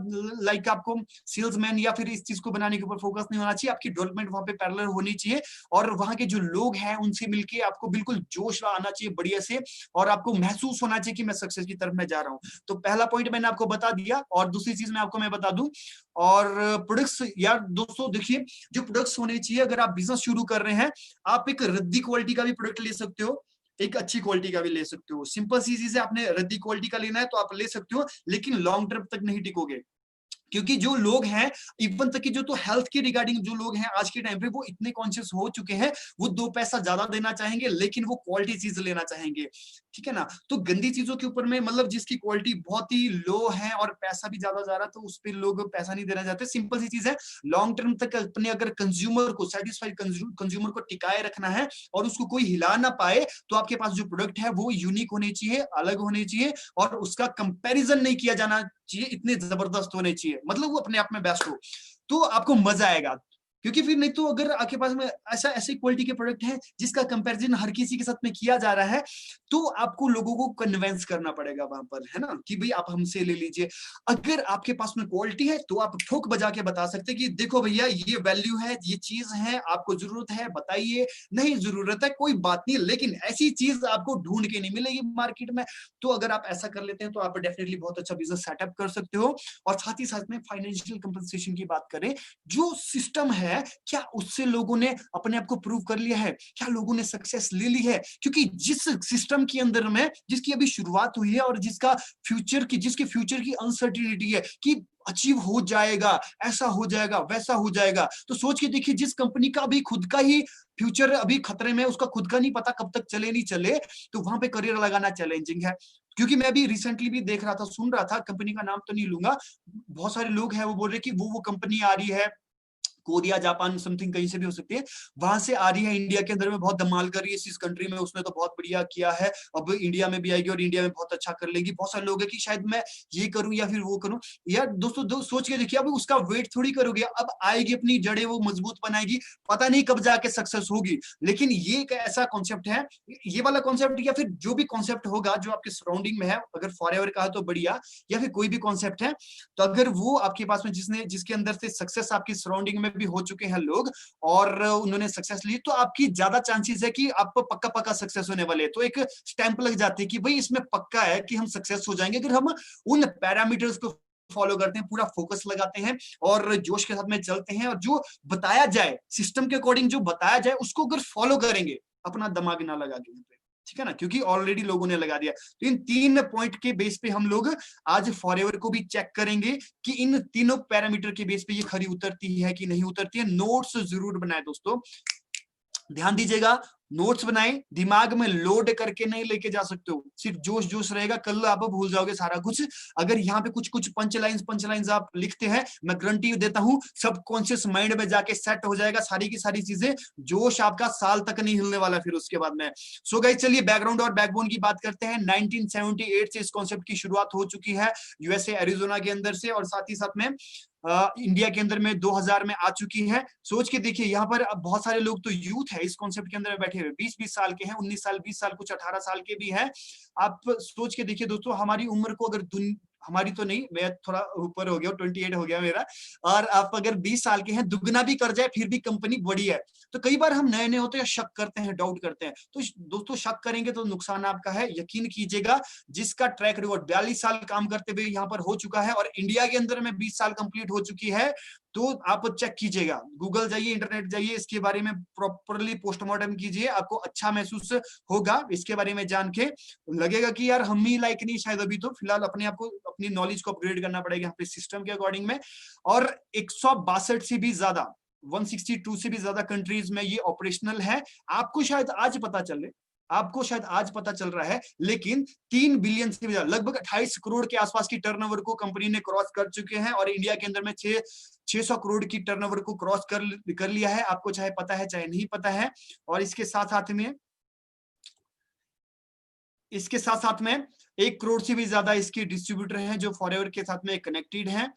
लाइक आपको सेल्समैन या फिर इस चीज को बनाने के ऊपर फोकस नहीं होना चाहिए। आपकी डेवलपमेंट वहां पे पैरेलल होनी चाहिए, और वहां के जो लोग हैं उनसे मिलके आपको बिल्कुल जोश आना चाहिए बढ़िया से, और आपको महसूस होना चाहिए कि मैं सक्सेस की तरफ में जा रहा हूं। तो पहला पॉइंट मैंने आपको बता दिया, और दूसरी चीज मैं बता दूं, और प्रोडक्ट्स यार दोस्तों देखिए, जो प्रोडक्ट्स होने चाहिए, अगर आप बिजनेस शुरू कर रहे हैं, आप एक रद्दी क्वालिटी का भी प्रोडक्ट ले सकते हो, एक अच्छी क्वालिटी का भी ले सकते हो। सिंपल सी चीज है, आपने रद्दी क्वालिटी का लेना है तो आप ले सकते हो, लेकिन लॉन्ग टर्म तक नहीं टिकोगे। क्योंकि जो लोग हैं, इवन तक कि जो तो हेल्थ के रिगार्डिंग जो लोग हैं आज के टाइम पे, वो इतने कॉन्शियस हो चुके हैं, वो 2 पैसा ज्यादा देना चाहेंगे, लेकिन वो क्वालिटी चीज लेना चाहेंगे, ठीक है ना। तो गंदी चीजों के ऊपर में, मतलब जिसकी क्वालिटी बहुत ही लो है और पैसा भी ज्यादा जा रहा है, तो उस पर लोग पैसा नहीं देना चाहते। सिंपल सी चीज है, लॉन्ग टर्म तक अपने अगर कंज्यूमर को सेटिस्फाइड कंज्यूमर को टिकाए रखना है और उसको कोई हिला ना पाए, तो आपके पास जो प्रोडक्ट है वो यूनिक होने चाहिए, अलग होने चाहिए, और उसका कंपैरिजन नहीं किया जाना चाहिए, इतने जबरदस्त होने चाहिए, मतलब वो अपने आप में बेस्ट हो, तो आपको मजा आएगा। क्योंकि फिर नहीं तो अगर आपके पास में ऐसी क्वालिटी के प्रोडक्ट है जिसका कंपैरिजन हर किसी के साथ में किया जा रहा है, तो आपको लोगों को कन्विंस करना पड़ेगा वहां पर, है ना, कि भाई आप हमसे ले लीजिए। अगर आपके पास में क्वालिटी है तो आप ठोक बजा के बता सकते हैं कि देखो भैया, ये वैल्यू है, ये चीज है, आपको जरूरत है बताइए, नहीं जरूरत है कोई बात नहीं, लेकिन ऐसी चीज आपको ढूंढ के नहीं मिलेगी मार्केट में। तो अगर आप ऐसा कर लेते हैं तो आप डेफिनेटली बहुत अच्छा बिजनेस सेटअप कर सकते हो। और साथ ही साथ में फाइनेंशियल कंपनसेशन की बात करें, जो सिस्टम है, क्या उससे लोगों ने अपने आप को प्रूव कर लिया है? क्या लोगों ने सक्सेस ले ली है? क्योंकि जिस सिस्टम के अंदर में, जिसकी अभी शुरुआत हुई है और जिसके फ्यूचर की अनसर्टिनिटी है कि अचीव हो जाएगा, ऐसा हो जाएगा, वैसा हो जाएगा, तो सोच के देखिए, जिस कंपनी का अभी खुद का ही फ्यूचर अभी खतरे में, उसका खुद का नहीं पता कब तक चले नहीं चले, तो वहां पे करियर लगाना चैलेंजिंग है। क्योंकि मैं भी रिसेंटली भी देख रहा था, सुन रहा था, कंपनी का नाम तो नहीं लूंगा, बहुत सारे लोग हैं वो बोल रहे कि वो कंपनी आ रही है, कोरिया, जापान, समथिंग कहीं से भी हो सकती है, वहां से आ रही है, इंडिया के अंदर में बहुत धमाल कर रही है इस कंट्री में, उसने तो बहुत बढ़िया किया है, अब इंडिया में भी आएगी और इंडिया में बहुत अच्छा कर लेगी। बहुत सारे लोग हैं कि शायद मैं ये करूं या फिर वो करूं। यार दोस्तों सोच के देखिए, अब उसका वेट थोड़ी करोगे, अब आएगी, अपनी जड़ें वो मजबूत बनाएगी, पता नहीं कब जाके सक्सेस होगी। लेकिन ये एक ऐसा कॉन्सेप्ट है, ये वाला कॉन्सेप्ट, या फिर जो भी कॉन्सेप्ट होगा जो आपके सराउंडिंग में है, अगर फॉरएवर का है तो बढ़िया, या फिर कोई भी कॉन्सेप्ट है, तो अगर वो आपके पास में जिसके अंदर से सक्सेस आपकी सराउंडिंग में भी हो चुके हैं लोग और उन्होंने सक्सेस ली, तो आपकी ज्यादा चांसेस है कि आपको पक्का सक्सेस होने वाले। तो एक स्टैंप लग जाती है कि भाई इसमें पक्का है कि हम सक्सेस हो जाएंगे, अगर हम उन पैरामीटर्स को फॉलो करते हैं, पूरा फोकस लगाते हैं और जोश के साथ में चलते हैं, और जो बताया जाए सिस्टम के अकॉर्डिंग, जो बताया जाए उसको अगर फॉलो करेंगे, अपना दिमाग ना लगा के, ठीक है ना, क्योंकि ऑलरेडी लोगों ने लगा दिया। तो इन 3 पॉइंट के बेस पे हम लोग आज फॉरएवर को भी चेक करेंगे कि इन तीनों पैरामीटर के बेस पे ये खरी उतरती है कि नहीं उतरती है। नोट्स जरूर बनाए दोस्तों, ध्यान दीजिएगा, नोट्स बनाए, दिमाग में लोड करके नहीं लेके जा सकते हो, सिर्फ जोश रहेगा, कल आप भूल जाओगे सारा कुछ। अगर यहाँ पे कुछ पंच लाइंस आप लिखते हैं, मैं गारंटी देता हूँ सब कॉन्शियस माइंड में जाके सेट हो जाएगा सारी की सारी चीजें, जोश आपका साल तक नहीं हिलने वाला फिर उसके बाद में। सो गाइस, चलिए बैकग्राउंड और बैकबोन की बात करते हैं। 1978 से इस कॉन्सेप्ट की शुरुआत हो चुकी है यूएसए एरिजोना के अंदर से, और साथ ही साथ में इंडिया के अंदर में 2000 में आ चुकी है। सोच के देखिए, यहाँ पर अब बहुत सारे लोग तो यूथ है इस कॉन्सेप्ट के अंदर बैठे हुए, 20-20 साल के हैं, 19 साल, 20 साल, कुछ 18 साल के भी हैं। आप सोच के देखिए दोस्तों, हमारी उम्र को अगर हमारी तो नहीं, मैं थोड़ा ऊपर हो गया, 28 हो गया मेरा, और आप अगर 20 साल के हैं, दुगना भी कर जाए फिर भी कंपनी बड़ी है। तो कई बार हम नए नए होते हैं, शक करते हैं, डाउट करते हैं। तो दोस्तों शक करेंगे तो नुकसान आपका है। यकीन कीजिएगा, जिसका ट्रैक रिकॉर्ड 42 साल काम करते हुए यहाँ पर हो चुका है और इंडिया के अंदर में 20 साल कंप्लीट हो चुकी है, तो आप चेक कीजिएगा, गूगल जाइए, इंटरनेट जाइए, इसके बारे में प्रॉपरली पोस्टमार्टम कीजिए, आपको अच्छा महसूस होगा। इसके बारे में जान के लगेगा कि यार हम ही लायक नहीं शायद अभी, तो फिलहाल अपने आप को, अपनी नॉलेज को अपग्रेड करना पड़ेगा यहाँ पे सिस्टम के अकॉर्डिंग में। और 162 से भी ज्यादा, 162 से भी ज्यादा कंट्रीज में ये ऑपरेशनल है। आपको शायद आज पता चले, आपको शायद आज पता चल रहा है, लेकिन 3 बिलियन से भी ज्यादा, लगभग 28 करोड़ के आसपास की टर्नओवर को कंपनी ने क्रॉस कर चुके हैं और इंडिया के अंदर में 600 करोड़ की टर्नओवर को क्रॉस कर लिया है। आपको चाहे पता है चाहे नहीं पता है। और इसके साथ साथ में 1 करोड़ से भी ज्यादा इसके डिस्ट्रीब्यूटर हैं जो फॉरएवर के साथ में कनेक्टेड हैं,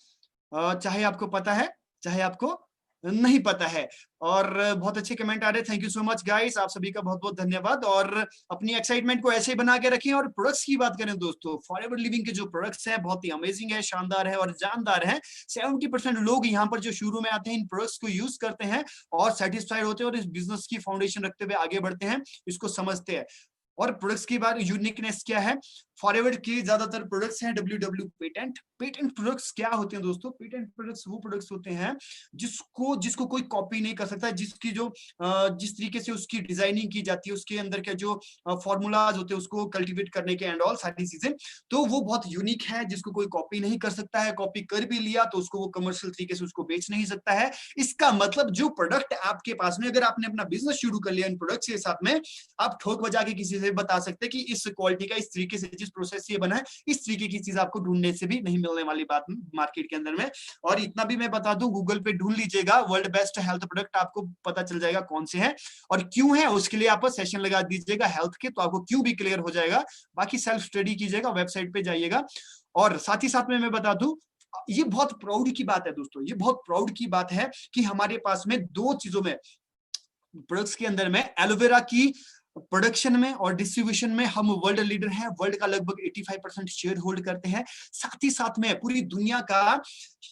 चाहे आपको पता है चाहे आपको नहीं पता है। और बहुत अच्छे कमेंट आ रहे, thank you so much guys, आप सभी का बहुत बहुत धन्यवाद। और अपनी एक्साइटमेंट को ऐसे ही बना के रखें। और प्रोडक्ट्स की बात करें दोस्तों, फॉरएवर लिविंग के जो प्रोडक्ट्स हैं बहुत ही अमेजिंग है, शानदार है और जानदार है। 70% लोग यहाँ पर जो शुरू में आते हैं इन प्रोडक्ट्स को यूज करते हैं और सेटिस्फाइड होते हैं और इस बिजनेस की फाउंडेशन रखते हुए आगे बढ़ते हैं, इसको समझते हैं। और प्रोडक्ट्स की बात, यूनिकनेस क्या है, फॉरएवर की ज्यादातर प्रोडक्ट्स हैं WW पेटेंट। पेटेंट प्रोडक्ट्स क्या होते हैं दोस्तों? पेटेंट प्रोडक्ट्स वो प्रोडक्ट्स होते हैं जिसको कोई कॉपी नहीं कर सकता, जिसकी जो जिस तरीके से उसकी डिजाइनिंग की जाती है, उसके अंदर के जो फॉर्मूलाज होते हैं उसको कल्टीवेट करने के एंड ऑल सारी चीजें, तो वो बहुत यूनिक है, जिसको कोई कॉपी नहीं कर सकता है। कॉपी कर भी लिया तो उसको वो कमर्शियल तरीके से उसको बेच नहीं सकता है। इसका मतलब जो प्रोडक्ट आपके पास में, अगर आपने अपना बिजनेस शुरू कर लिया इन प्रोडक्ट्स के साथ में, आप ठोक बजा के किसी से बता सकते हैं कि इस क्वालिटी का, इस तरीके से, जिस प्रोसेस से ये बना है, इस तरीके की चीज आपको ढूंढने से भी नहीं मिलने वाली बात मार्केट के अंदर में। और इतना भी मैं बता दूं, गूगल पे ढूंढ लीजिएगा, वर्ल्ड बेस्ट हेल्थ प्रोडक्ट, आपको पता चल जाएगा कौन से हैं और क्यों है। उसके लिए आप सेशन लगा दीजिएगा हेल्थ के, तो आपको क्यों भी क्लियर हो जाएगा। बाकी सेल्फ स्टडी कीजिएगा, वेबसाइट पे जाइएगा। और साथ ही साथ में मैं बता दूं, ये बहुत प्राउड की बात है दोस्तों, ये बहुत प्राउड की बात है कि हमारे पास में 2 चीजों में, प्रोडक्ट्स के अंदर में, एलोवेरा की प्रोडक्शन में और डिस्ट्रीब्यूशन में हम वर्ल्ड लीडर हैं। वर्ल्ड का लगभग 85% शेयर होल्ड करते हैं। साथ ही साथ में पूरी दुनिया का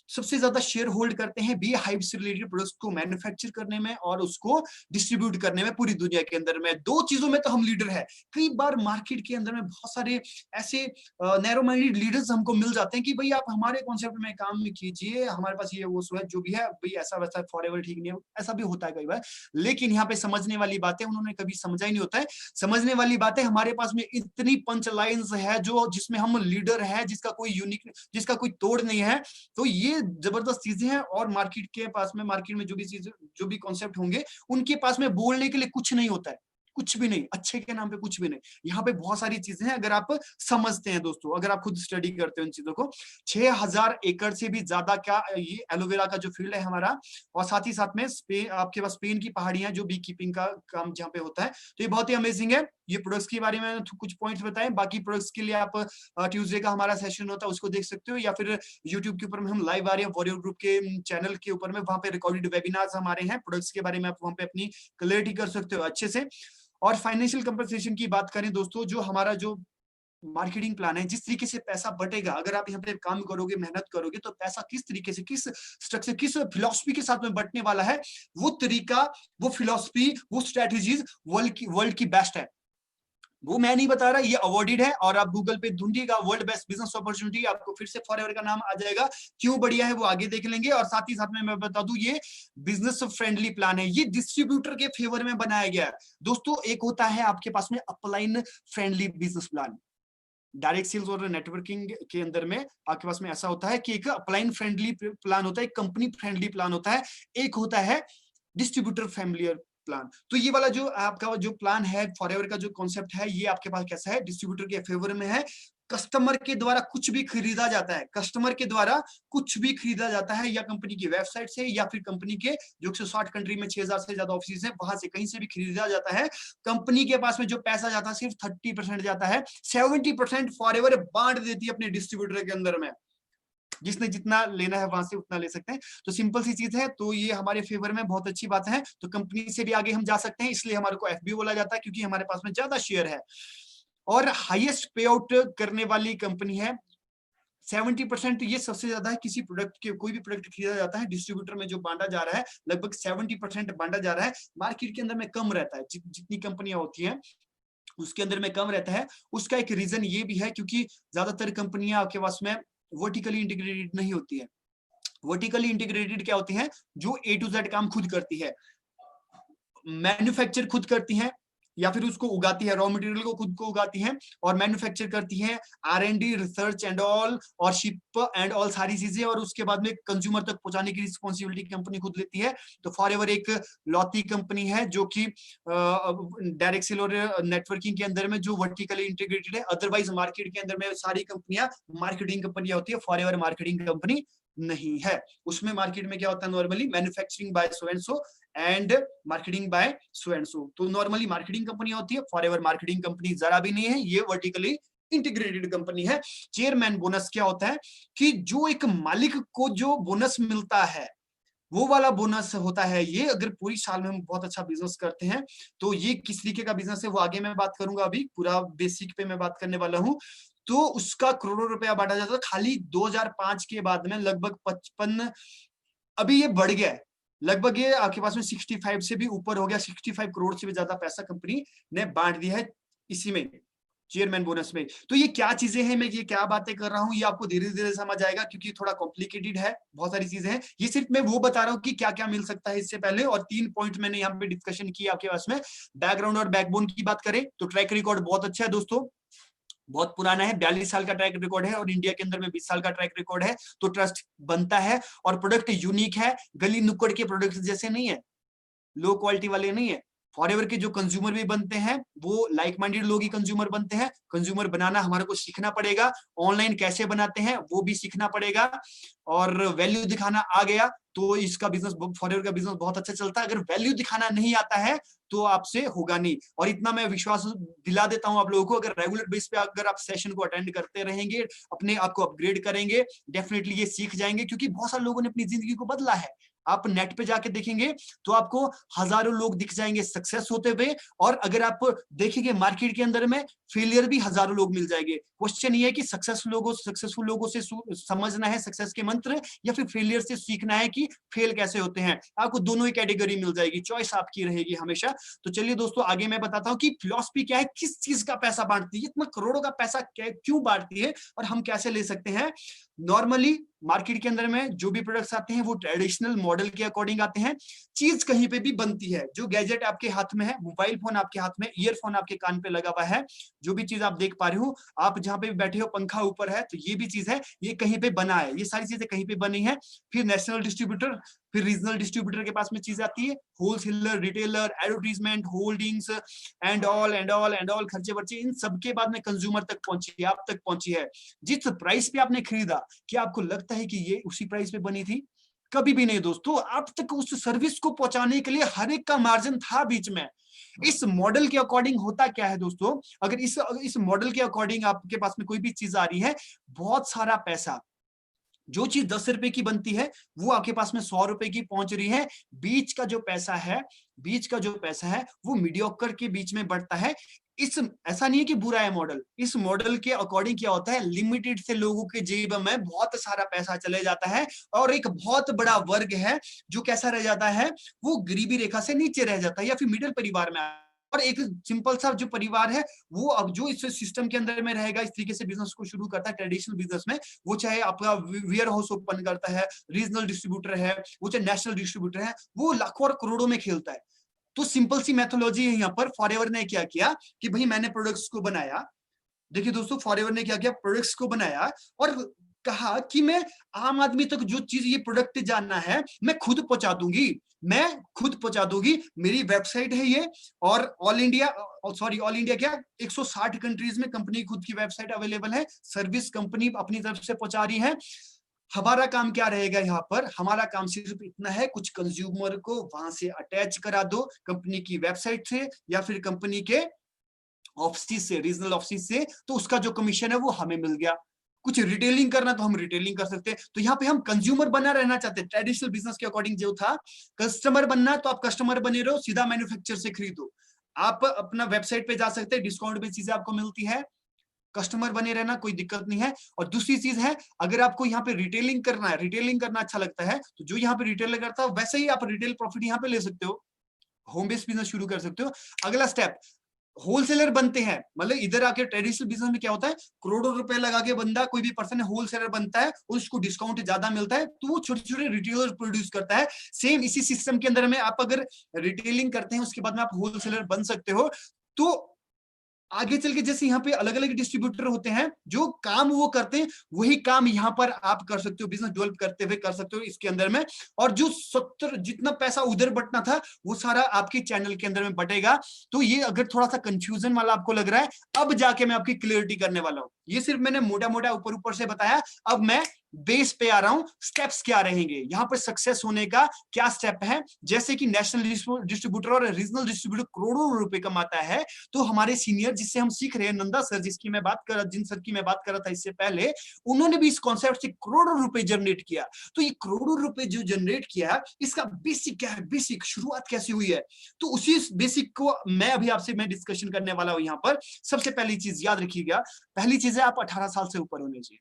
सबसे ज्यादा शेयर होल्ड करते हैं बी हाइव से रिलेटेड प्रोडक्ट्स को मैन्युफैक्चर करने में और उसको डिस्ट्रीब्यूट करने में पूरी दुनिया के अंदर में। 2 चीजों में तो हम लीडर है। कई बार मार्केट के अंदर में बहुत सारे ऐसे नैरो माइंडेड लीडर्स हमको मिल जाते हैं कि भाई आप हमारे कॉन्सेप्ट में काम कीजिए, हमारे पास ये वो जो भी है, भाई ऐसा वैसा फॉरएवर ठीक नहीं है, ऐसा भी होता है कई बार। लेकिन यहाँ पे समझने वाली बातें उन्होंने कभी समझा ही नहीं होता है। समझने वाली बातें, हमारे पास में इतनी पंच लाइन्स है जो जिसमें हम लीडर है, जिसका कोई यूनिक, जिसका कोई तोड़ नहीं है। तो ये जबरदस्त चीजें हैं। और मार्केट के पास में, मार्केट में जो भी चीजें, जो भी कॉन्सेप्ट होंगे, उनके पास में बोलने के लिए कुछ नहीं होता है, कुछ भी नहीं, अच्छे के नाम पे कुछ भी नहीं। यहाँ पे बहुत सारी चीजें हैं अगर आप समझते हैं दोस्तों, अगर आप खुद स्टडी करते हो इन चीजों को। 6000 एकड़ से भी ज्यादा का ये एलोवेरा का जो फील्ड है हमारा। और साथ ही साथ में स्पेन, आपके पास स्पेन की पहाड़ियां जो बी कीपिंग का काम जहाँ पे होता है, तो ये बहुत ही अमेजिंग है। ये प्रोडक्ट्स के बारे में कुछ पॉइंट्स बताएं। बाकी प्रोडक्ट्स के लिए आप ट्यूसडे का हमारा सेशन होता है, उसको देख सकते हो, या फिर यूट्यूब के ऊपर में हम लाइव आ रहे हैं वॉरियर ग्रुप के चैनल के ऊपर में, वहां पे रिकॉर्डेड वेबिनार्स हमारे हैं प्रोडक्ट्स के बारे में, आप वहां पे अपनी क्लियरिटी कर सकते हो अच्छे से। और फाइनेंशियल कंपनसेशन की बात करें दोस्तों, जो हमारा जो मार्केटिंग प्लान है, जिस तरीके से पैसा बटेगा, अगर आप यहाँ पे काम करोगे, मेहनत करोगे, तो पैसा किस तरीके से, किस स्ट्रक्चर, किस फिलॉसफी के साथ में बटने वाला है, वो तरीका, वो फिलॉसफी, वो स्ट्रेटेजीज वर्ल्ड की बेस्ट है। वो मैं नहीं बता रहा, ये अवॉर्डेड है। और आप गूगल पे ढूंढिएगा वर्ल्ड बेस्ट बिजनेस अपॉर्चुनिटी, आपको फिर से फॉरएवर का नाम आ जाएगा। क्यों बढ़िया है वो आगे देख लेंगे। और साथ ही साथ में मैं बता दूं, ये बिजनेस फ्रेंडली प्लान है, ये डिस्ट्रीब्यूटर के फेवर में बनाया गया है दोस्तों। एक होता है आपके पास में upline friendly business plan, direct sales और नेटवर्किंग के अंदर में आपके पास में ऐसा होता है कि एक अपलाइन फ्रेंडली प्लान होता है, एक कंपनी फ्रेंडली प्लान होता है, एक होता है डिस्ट्रीब्यूटर फैमिलियर प्लान। तो ये वाला जो आपका जो प्लान है, फॉरएवर का जो कॉन्सेप्ट है, ये आपके पास कैसा है, डिस्ट्रीब्यूटर के फेवर में है। कस्टमर के द्वारा कुछ भी खरीदा जाता है, कस्टमर के द्वारा कुछ भी खरीदा जाता है, या कंपनी की वेबसाइट से, या फिर कंपनी के जो 160 कंट्री में 6000 से ज्यादा ऑफिस है, वहां से कहीं से भी खरीदा जाता है। कंपनी के पास में जो पैसा जाता है सिर्फ 30% जाता है, 70% फॉरएवर बांट देती है अपने डिस्ट्रीब्यूटर के अंदर में। जिसने जितना लेना है वहां से उतना ले सकते हैं। तो सिंपल सी चीज है, तो ये हमारे फेवर में बहुत अच्छी बात है। तो कंपनी से भी आगे हम जा सकते हैं, इसलिए हमारे को एफबीओ बोला जाता है, क्योंकि हमारे पास में ज्यादा शेयर है और हाईएस्ट पे आउट करने वाली कंपनी है। 70% ये सबसे ज्यादा है। किसी प्रोडक्ट के, कोई भी प्रोडक्ट खरीदा जाता है डिस्ट्रीब्यूटर में जो बांटा जा रहा है, लगभग 70% बांटा जा रहा है। मार्केट के अंदर में कम रहता है, जितनी कंपनियां होती हैं उसके अंदर में कम रहता है। उसका एक रीजन ये भी है क्योंकि ज्यादातर कंपनियां आपके पास में वर्टिकली इंटीग्रेटेड नहीं होती है। वर्टिकली इंटीग्रेटेड क्या होती है? जो A to Z काम खुद करती है, मैन्युफैक्चर खुद करती है या फिर उसको उगाती है, रॉ मटेरियल को खुद को उगाती है और मैन्युफैक्चर करती है, R&D, रिसर्च एंड ऑल और शिप एंड ऑल सारी चीजें, और उसके बाद में कंज्यूमर तक पहुंचाने की रिस्पॉन्सिबिलिटी कंपनी खुद लेती है। तो फॉरएवर एक लौती कंपनी है जो कि डायरेक्ट सेल और नेटवर्किंग के अंदर में जो वर्टिकली इंटीग्रेटेड है। अदरवाइज मार्केट के अंदर में सारी कंपनियां मार्केटिंग कंपनियां होती है, फॉरएवर मार्केटिंग कंपनी नहीं है। उसमें मार्केट में क्या होता है? Normally manufacturing bye so and so and marketing bye so and so. तो नॉर्मली मार्केटिंग कंपनी होती है, फॉरएवर मार्केटिंग कंपनी जरा भी नहीं है, ये वर्टिकली इंटीग्रेटेड कंपनी है। चेयरमैन बोनस क्या होता है कि जो एक मालिक को जो बोनस मिलता है वो वाला बोनस होता है। ये अगर पूरी साल में हम बहुत अच्छा बिजनेस करते हैं तो ये किस तरीके का बिजनेस है वो आगे मैं बात करूंगा, अभी पूरा बेसिक पे मैं बात करने वाला हूं। तो उसका करोड़ों रुपया बांटा जाता है। खाली 2005 के बाद में लगभग 55, अभी ये बढ़ गया है, लगभग ये आपके पास में 65 से भी ऊपर हो गया। 65 करोड़ से भी ज्यादा पैसा कंपनी ने बांट दिया है इसी में, चेयरमैन बोनस में। तो ये क्या चीजें हैं, मैं ये क्या बातें कर रहा हूँ, ये आपको धीरे धीरे समझ आएगा क्योंकि थोड़ा कॉम्प्लिकेटेड है, बहुत सारी चीजें हैं। ये सिर्फ मैं वो बता रहा हूँ कि क्या क्या मिल सकता है इससे पहले, और 3 पॉइंट मैंने यहाँ पे डिस्कशन किया आपके पास में। बैकग्राउंड और बैकबोन की बात करें तो ट्रैक रिकॉर्ड बहुत अच्छा है दोस्तों, बहुत पुराना है, 42 साल का ट्रैक रिकॉर्ड है और इंडिया के अंदर में 20 साल का ट्रैक रिकॉर्ड है। तो ट्रस्ट बनता है और प्रोडक्ट यूनिक है, गली नुक्कड़ के प्रोडक्ट जैसे नहीं है, लो क्वालिटी वाले नहीं है। फॉरएवर के जो कंज्यूमर भी बनते हैं वो लाइक माइंडेड लोग ही कंज्यूमर बनते हैं। कंज्यूमर बनाना हमारे को सीखना पड़ेगा, ऑनलाइन कैसे बनाते हैं वो भी सीखना पड़ेगा, और वैल्यू दिखाना आ गया तो इसका बिजनेस, फॉरएवर का बिजनेस बहुत अच्छा चलता है। अगर वैल्यू दिखाना नहीं आता है तो आपसे होगा नहीं। और इतना मैं विश्वास दिला देता हूं आप लोगों को, अगर रेगुलर बेस पे अगर आप सेशन को अटेंड करते रहेंगे, अपने आप को अपग्रेड करेंगे, डेफिनेटली ये सीख जाएंगे। क्योंकि बहुत सारे लोगों ने अपनी जिंदगी को बदला है। आप नेट पे जाके देखेंगे तो आपको हजारों लोग दिख जाएंगे सक्सेस होते हुए, और अगर आप देखेंगे मार्केट के अंदर में फेलियर भी हजारों लोग मिल जाएंगे। क्वेश्चन ये है कि सक्सेसफुल लोगों से समझना है सक्सेस के मंत्र, या फिर फेलियर से सीखना है कि फेल कैसे होते हैं। आपको दोनों ही कैटेगरी मिल जाएगी, चॉइस आपकी रहेगी हमेशा। तो चलिए दोस्तों आगे मैं बताता हूँ कि फिलॉसफी क्या है, किस चीज का पैसा बांटती है, इतना करोड़ों का पैसा क्यों बांटती है और हम कैसे ले सकते हैं। नॉर्मली मार्केट के अंदर में जो भी प्रोडक्ट्स आते हैं वो ट्रेडिशनल मॉडल के अकॉर्डिंग आते हैं। चीज कहीं पे भी बनती है, जो गैजेट आपके हाथ में है, मोबाइल फोन आपके हाथ में, ईयरफोन आपके कान पे लगा हुआ है, जो भी चीज आप देख पा रहे हो, आप जहां पे बैठे हो पंखा ऊपर है, तो ये भी चीज है, ये कहीं पे बना है, ये सारी चीजें कहीं पे बनी है। फिर नेशनल डिस्ट्रीब्यूटर, फिर रीजनल डिस्ट्रीब्यूटर के पास में चीज आती है, wholesaler, retailer, advertisement, holdings and all खर्चे वर्चे, इन सबके बाद में कंज्यूमर तक पहुंची, आप तक पहुंची है। जिस प्राइस पे आपने खरीदा, क्या आपको लगता है कि ये उसी प्राइस पे बनी थी? कभी भी नहीं दोस्तों। आप तक उस सर्विस को पहुंचाने के लिए हर एक का मार्जिन था बीच में। इस मॉडल के अकॉर्डिंग होता क्या है दोस्तों, अगर इस मॉडल के अकॉर्डिंग आपके पास में कोई भी चीज आ रही है, बहुत सारा पैसा, जो चीज 10 रुपए की बनती है वो आपके पास में 100 रुपए की पहुंच रही है। बीच का जो पैसा है वो मीडियोकर के बीच में बढ़ता है। ऐसा नहीं है कि बुरा है मॉडल, इस मॉडल के अकॉर्डिंग क्या होता है, लिमिटेड से लोगों के जेब में बहुत सारा पैसा चले जाता है, और एक बहुत बड़ा वर्ग है जो कैसा रह जाता है, वो गरीबी रेखा से नीचे रह जाता है या फिर मिडिल परिवार में। और एक सिंपल सा जो परिवार है वो अब जो इस सिस्टम के अंदर में रहेगा, इस तरीके से बिजनेस को शुरू करता है ट्रेडिशनल बिजनेस में, वो चाहे आपका वेयर हाउस ओपन करता है, रीजनल डिस्ट्रीब्यूटर है, वो चाहे नेशनल डिस्ट्रीब्यूटर है, वो लाखों और करोड़ों में खेलता है। तो सिंपल सी मैथोलॉजी है यहाँ पर। फॉरएवर ने क्या किया कि भाई मैंने प्रोडक्ट्स को बनाया, देखिए दोस्तों फॉरएवर ने क्या किया, प्रोडक्ट्स को बनाया और कहा कि मैं आम आदमी तक जो चीज ये प्रोडक्ट जानना है मैं खुद पहुंचा दूंगी। मेरी वेबसाइट है ये, और ऑल इंडिया क्या 160 कंट्रीज में कंपनी खुद की वेबसाइट अवेलेबल है, सर्विस कंपनी अपनी तरफ से पहुंचा रही है। हमारा काम क्या रहेगा यहाँ पर, हमारा काम सिर्फ इतना है, कुछ कंज्यूमर को वहां से अटैच करा दो कंपनी की वेबसाइट से या फिर कंपनी के ऑफिस से, रीजनल ऑफिस से, तो उसका जो कमीशन है वो हमें मिल गया। कुछ रिटेलिंग करना तो हम रिटेलिंग कर सकते हैं। तो यहाँ पे हम कंज्यूमर बना रहना चाहते हैं, ट्रेडिशनल बिजनेस के अकॉर्डिंग जो था कस्टमर बनना, तो आप कस्टमर बने रहो, सीधा मैन्युफैक्चर से खरीदो। आप अपना वेबसाइट पे जा सकते हैं, डिस्काउंट में चीजें आपको मिलती है, कस्टमर बने रहना, कोई दिक्कत नहीं है। और दूसरी चीज है, अगर आपको यहाँ पे रिटेलिंग करना है, रिटेलिंग करना अच्छा लगता है, तो जो यहाँ पे रिटेलर करता है वैसे ही आप रिटेल प्रॉफिट यहाँ पे ले सकते हो, होम बेस्ड बिजनेस शुरू कर सकते हो। अगला स्टेप, होलसेलर बनते हैं, मतलब इधर आके ट्रेडिशनल बिजनेस में क्या होता है, करोड़ों रुपए लगा के बंदा, कोई भी पर्सन होलसेलर बनता है, उसको डिस्काउंट ज्यादा मिलता है, तो वो छोटे छोटे रिटेलर प्रोड्यूस करता है। सेम इसी सिस्टम के अंदर में आप अगर रिटेलिंग करते हैं, उसके बाद में आप होलसेलर बन सकते हो। तो आगे चल के जैसे यहाँ पे अलग अलग डिस्ट्रीब्यूटर होते हैं, जो काम वो करते हैं वही काम यहाँ पर आप कर सकते हो, बिजनेस डेवलप करते हुए कर सकते हो इसके अंदर में। और जो 70 जितना पैसा उधर बटना था वो सारा आपके चैनल के अंदर में बटेगा। तो ये अगर थोड़ा सा कंफ्यूजन वाला आपको लग रहा है, अब जाके मैं आपकी क्लियरिटी करने वाला हूँ। ये सिर्फ मैंने मोटा मोटा ऊपर ऊपर से बताया, अब मैं बेस पे आ रहा हूं, स्टेप्स क्या रहेंगे यहाँ पर सक्सेस होने का, क्या स्टेप है। जैसे कि नेशनल डिस्ट्रीब्यूटर और रीजनल डिस्ट्रीब्यूटर करोड़ों रुपए कमाता है, तो हमारे सीनियर जिससे हम सीख रहे हैं, नंदा सर जिन सर की मैं बात कर रहा था इससे पहले, उन्होंने भी इस कॉन्सेप्ट से करोड़ों रुपए जनरेट किया। तो ये करोड़ों रुपए जो जनरेट किया, इसका बेसिक क्या है, बेसिक शुरुआत कैसे हुई है, तो उसी बेसिक को मैं अभी आपसे डिस्कशन करने वाला हूं यहाँ पर। सबसे पहली चीज याद रखिएगा, पहली चीज है आप 18 साल से ऊपर होने चाहिए।